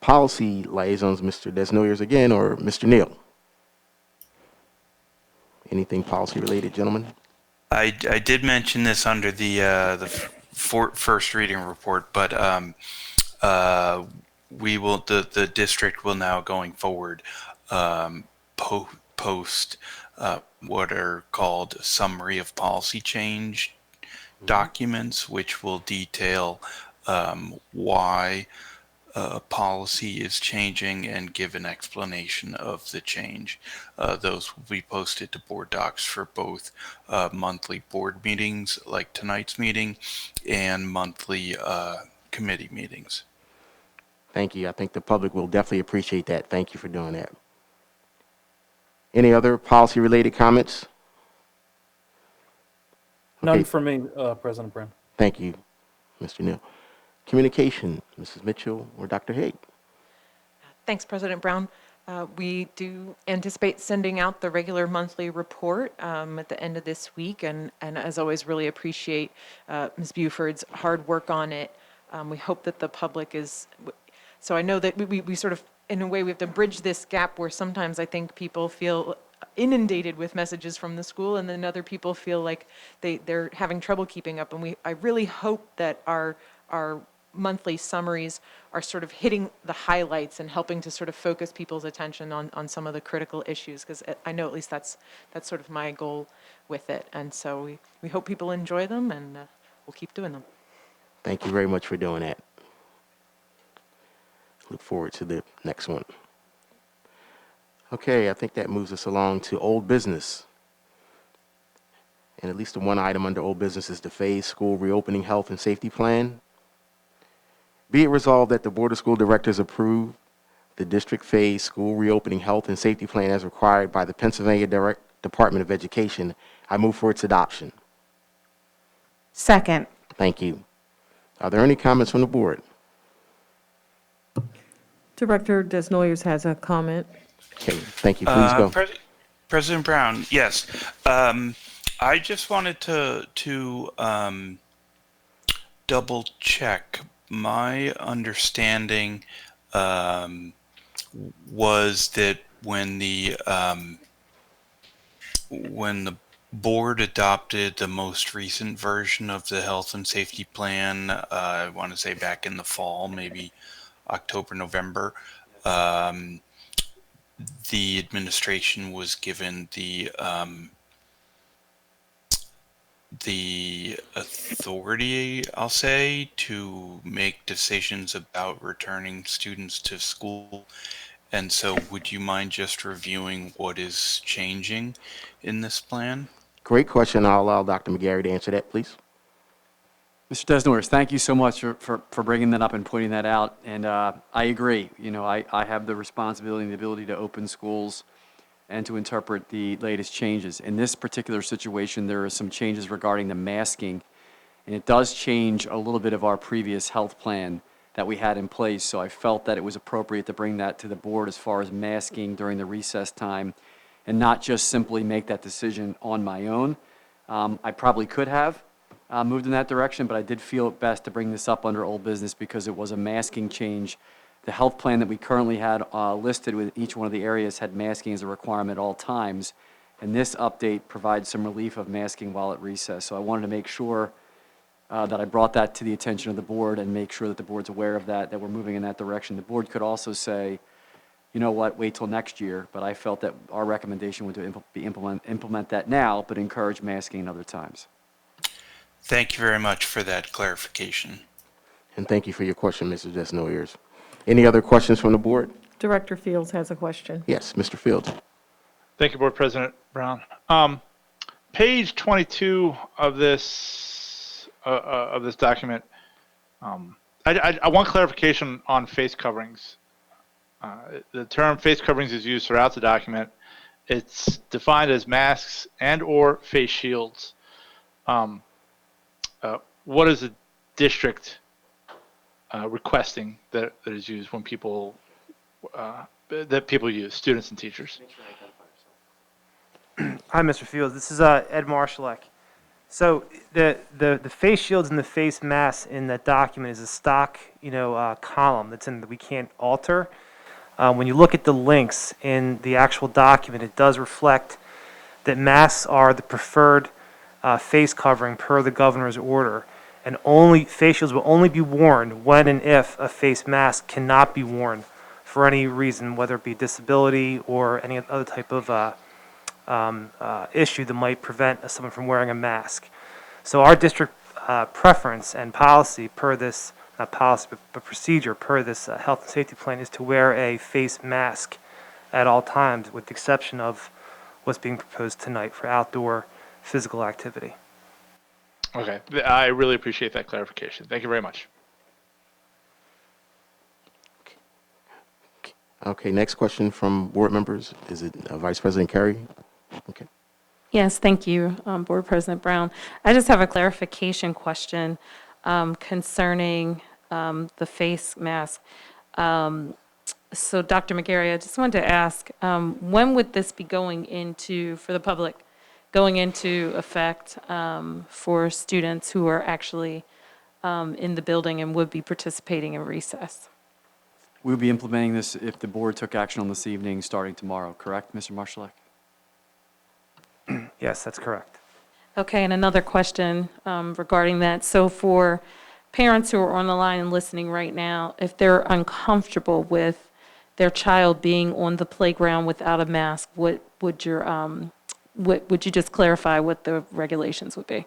A: Policy liaisons, Mr. Desnoyers again, or Mr. Neal? Anything policy related, gentlemen?
E: I did mention this under the first reading report, but the district will now going forward post what are called summary of policy change documents, which will detail why policy is changing and give an explanation of the change. Those will be posted to board docs for both monthly board meetings like tonight's meeting and monthly committee meetings.
A: Thank you. I think the public will definitely appreciate that. Thank you for doing that. Any other policy related comments?
V: None for me, President Brown.
A: Thank you, Mr. Neal. Communication, Mrs. Mitchell or Dr. Haig?
F: Thanks, President Brown. We do anticipate sending out the regular monthly report at the end of this week, and as always, really appreciate Ms. Buford's hard work on it. We hope that the public is, so I know that we sort of, in a way, we have to bridge this gap where sometimes I think people feel inundated with messages from the school, and then other people feel like they're having trouble keeping up. And I really hope that our monthly summaries are sort of hitting the highlights and helping to sort of focus people's attention on some of the critical issues, because I know at least that's sort of my goal with it. And so we hope people enjoy them, and we'll keep doing them.
A: Thank you very much for doing that. Look forward to the next one. Okay, I think that moves us along to old business. And at least the one item under old business is the phased school reopening health and safety plan. Be it resolved that the Board of School Directors approve the district phased school reopening health and safety plan as required by the Pennsylvania Department of Education. I move for its adoption.
H: Second.
A: Thank you. Are there any comments from the board?
J: Director Desnoyers has a comment.
A: Okay, thank you. Please go.
E: President Brown, yes. I just wanted to double check. My understanding was that when the board adopted the most recent version of the health and safety plan, I want to say back in the fall, maybe October, November, the administration was given the authority, I'll say, to make decisions about returning students to school. And so would you mind just reviewing what is changing in this plan?
A: Great question. I'll allow Dr. Mcgarry to answer that, please.
Q: Mr. Desnoyers, thank you so much for bringing that up and pointing that out. And I agree. You know, I have the responsibility and the ability to open schools and to interpret the latest changes. In this particular situation, there are some changes regarding the masking, and it does change a little bit of our previous health plan that we had in place. So I felt that it was appropriate to bring that to the board as far as masking during the recess time and not just simply make that decision on my own. I probably could have moved in that direction, but I did feel it best to bring this up under old business because it was a masking change. The health plan that we currently had listed with each one of the areas had masking as a requirement at all times, and this update provides some relief of masking while at recess. So I wanted to make sure that I brought that to the attention of the board and make sure that the board's aware of that we're moving in that direction. The board could also say, you know what, wait till next year, but I felt that our recommendation would be implement that now, but encourage masking other times.
E: Thank you very much for that clarification.
A: And thank you for your question, Mrs. Desnoyers. Any other questions from the board?
J: Director Fields has a question.
A: Yes, Mr. Fields.
W: Thank you, Board President Brown. Page 22 of this document. I want clarification on face coverings. The term face coverings is used throughout the document. It's defined as masks and or face shields. What is the district requesting that is used when people that people use, students and teachers?
I: Hi, Mr. Fields. This is Ed Marshallek. So the face shields and the face masks in that document is a stock, column that's in that we can't alter. When you look at the links in the actual document, it does reflect that masks are the preferred face covering per the governor's order, and only face shields will only be worn when and if a face mask cannot be worn for any reason, whether it be disability or any other type of issue that might prevent someone from wearing a mask. So our district preference and policy per this, not policy, but procedure per this health and safety plan is to wear a face mask at all times, with the exception of what's being proposed tonight for outdoor physical activity.
W: Okay, I really appreciate that clarification. Thank you very much.
A: Okay, next question from board members. Is it Vice President Carey? Okay.
S: Yes, thank you, Board President Brown. I just have a clarification question concerning the face mask. So, Dr. Mcgarry, I just wanted to ask, when would this be going into, for the public, going into effect for students who are actually in the building and would be participating in recess?
Q: We'll be implementing this if the board took action on this evening, starting tomorrow, correct, Mr. Marshallek?
I: Yes, that's correct.
S: Okay, and another question regarding that. So for parents who are on the line and listening right now, if they're uncomfortable with their child being on the playground without a mask, what would you just clarify what the regulations would be?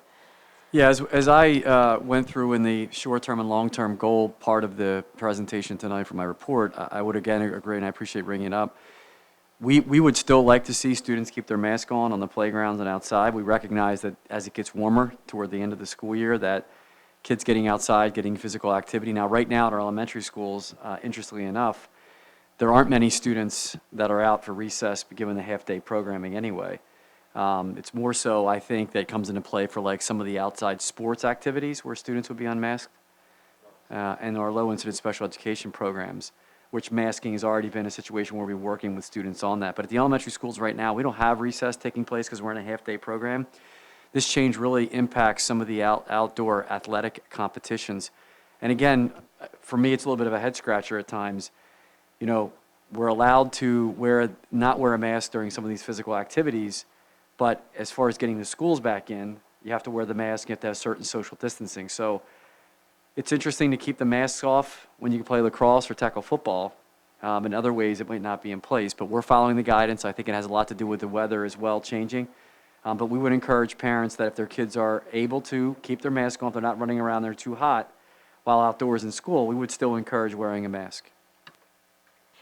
Q: Yeah, as I went through in the short-term and long-term goal part of the presentation tonight for my report, I would again agree, and I appreciate bringing it up. We would still like to see students keep their mask on the playgrounds and outside. We recognize that as it gets warmer toward the end of the school year, that kids getting outside, getting physical activity. Now, right now at our elementary schools, interestingly enough, there aren't many students that are out for recess given the half-day programming anyway. It's more so, I think, that comes into play for like some of the outside sports activities where students would be unmasked and our low-incidence special education programs, which masking has already been a situation where we're working with students on that. But at the elementary schools right now, we don't have recess taking place because we're in a half-day program. This change really impacts some of the outdoor athletic competitions. And again, for me, it's a little bit of a head-scratcher at times. You know, we're allowed to not wear a mask during some of these physical activities, but as far as getting the schools back in, you have to wear the mask, you have to have certain social distancing. So it's interesting to keep the masks off when you can play lacrosse or tackle football. In other ways, it might not be in place, but we're following the guidance. I think it has a lot to do with the weather as well changing. But we would encourage parents that if their kids are able to keep their mask on, if they're not running around there too hot while outdoors in school, we would still encourage wearing a mask.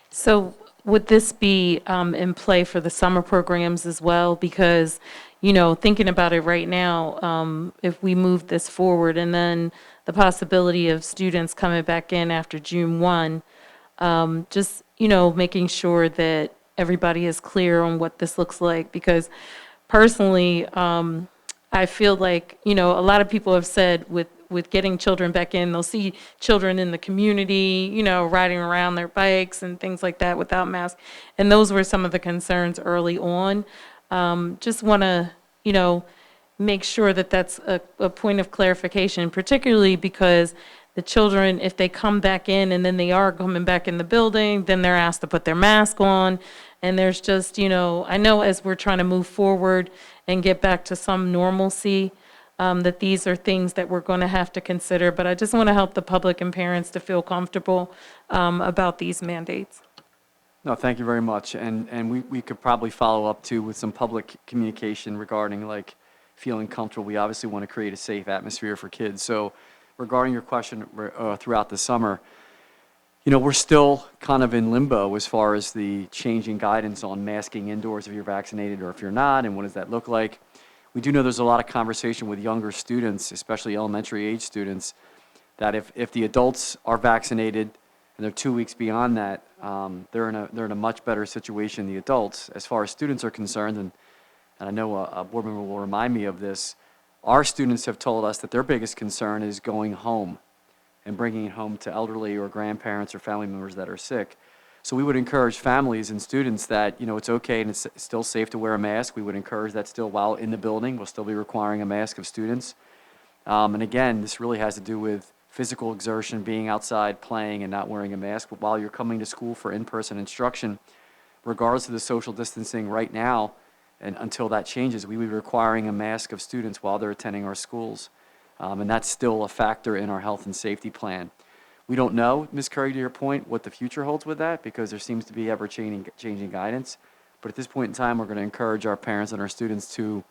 S: So would this be in play for the summer programs as well? Because, you know, thinking about it right now, if we move this forward and then the possibility of students coming back in after June 1, just, you know, making sure that everybody is clear on what this looks like. Because personally, I feel like, you know, a lot of people have said with getting children back in, they'll see children in the community, you know, riding around their bikes and things like that without masks. And those were some of the concerns early on. Just want to, you know, make sure that that's a point of clarification, particularly because the children, if they come back in and then they are coming back in the building, then they're asked to put their mask on. And there's just, you know, I know as we're trying to move forward and get back to some normalcy, that these are things that we're going to have to consider. But I just want to help the public and parents to feel comfortable about these mandates.
Q: No, thank you very much. And we could probably follow up too with some public communication regarding like feeling comfortable. We obviously want to create a safe atmosphere for kids. So regarding your question throughout the summer, you know, we're still kind of in limbo as far as the changing guidance on masking indoors if you're vaccinated or if you're not, and what does that look like. We do know there's a lot of conversation with younger students, especially elementary age students, that if the adults are vaccinated, and they're 2 weeks beyond that, they're in a much better situation, the adults. As far as students are concerned, and I know a board member will remind me of this, our students have told us that their biggest concern is going home and bringing it home to elderly or grandparents or family members that are sick. So we would encourage families and students that, it's okay and it's still safe to wear a mask. We would encourage that still while in the building. We'll still be requiring a mask of students. And again, this really has to do with physical exertion, being outside, playing, and not wearing a mask. But while you're coming to school for in-person instruction, regardless of the social distancing right now, and until that changes, we would be requiring a mask of students while they're attending our schools. And that's still a factor in our health and safety plan. We don't know, Ms. Curry, to your point, what the future holds with that, because there seems to be ever-changing guidance. But at this point in time, we're going to encourage our parents and our students to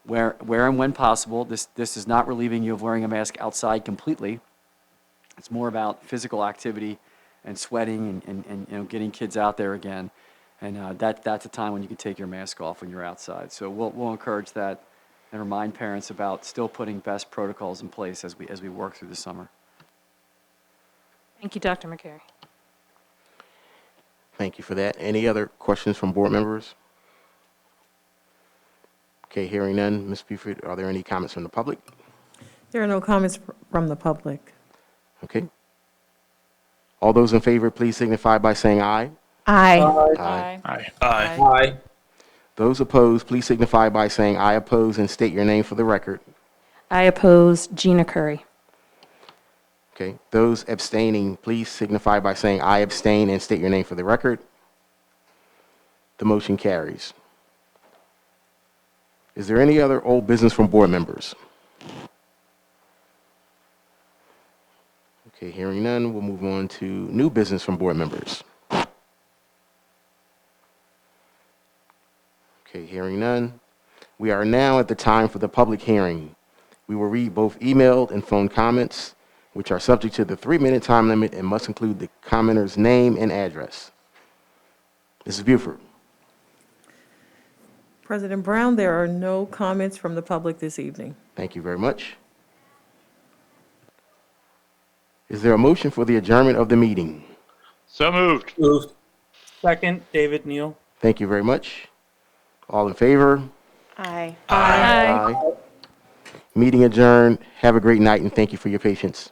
Q: wear and when possible. This is not relieving you of wearing a mask outside completely. It's more about physical activity and sweating and getting kids out there again. And that's a time when you can take your mask off when you're outside. So we'll encourage that and remind parents about still putting best protocols in place as we work through the summer.
S: Thank you, Dr. Mcgarry.
A: Thank you for that. Any other questions from board members? Okay, hearing none. Ms. Buford, are there any comments from the public?
J: There are no comments from the public.
A: Okay. All those in favor, please signify by saying aye.
H: Aye.
A: Aye.
W: Aye.
U: Aye. Aye.
A: Those opposed, please signify by saying I oppose and state your name for the record.
S: I oppose Gina Curry.
A: Okay. Those abstaining, please signify by saying I abstain and state your name for the record. The motion carries. Is there any other old business from board members? Okay, hearing none, we'll move on to new business from board members. Okay, hearing none. We are now at the time for the public hearing. We will read both emailed and phone comments, which are subject to the 3-minute time limit and must include the commenter's name and address. Mrs. Buford.
J: President Brown, there are no comments from the public this evening.
A: Thank you very much. Is there a motion for the adjournment of the meeting?
W: So moved.
V: Moved. Second, David Neal.
A: Thank you very much. All in favor?
H: Aye.
A: Aye. Meeting adjourned. Have a great night, and thank you for your patience.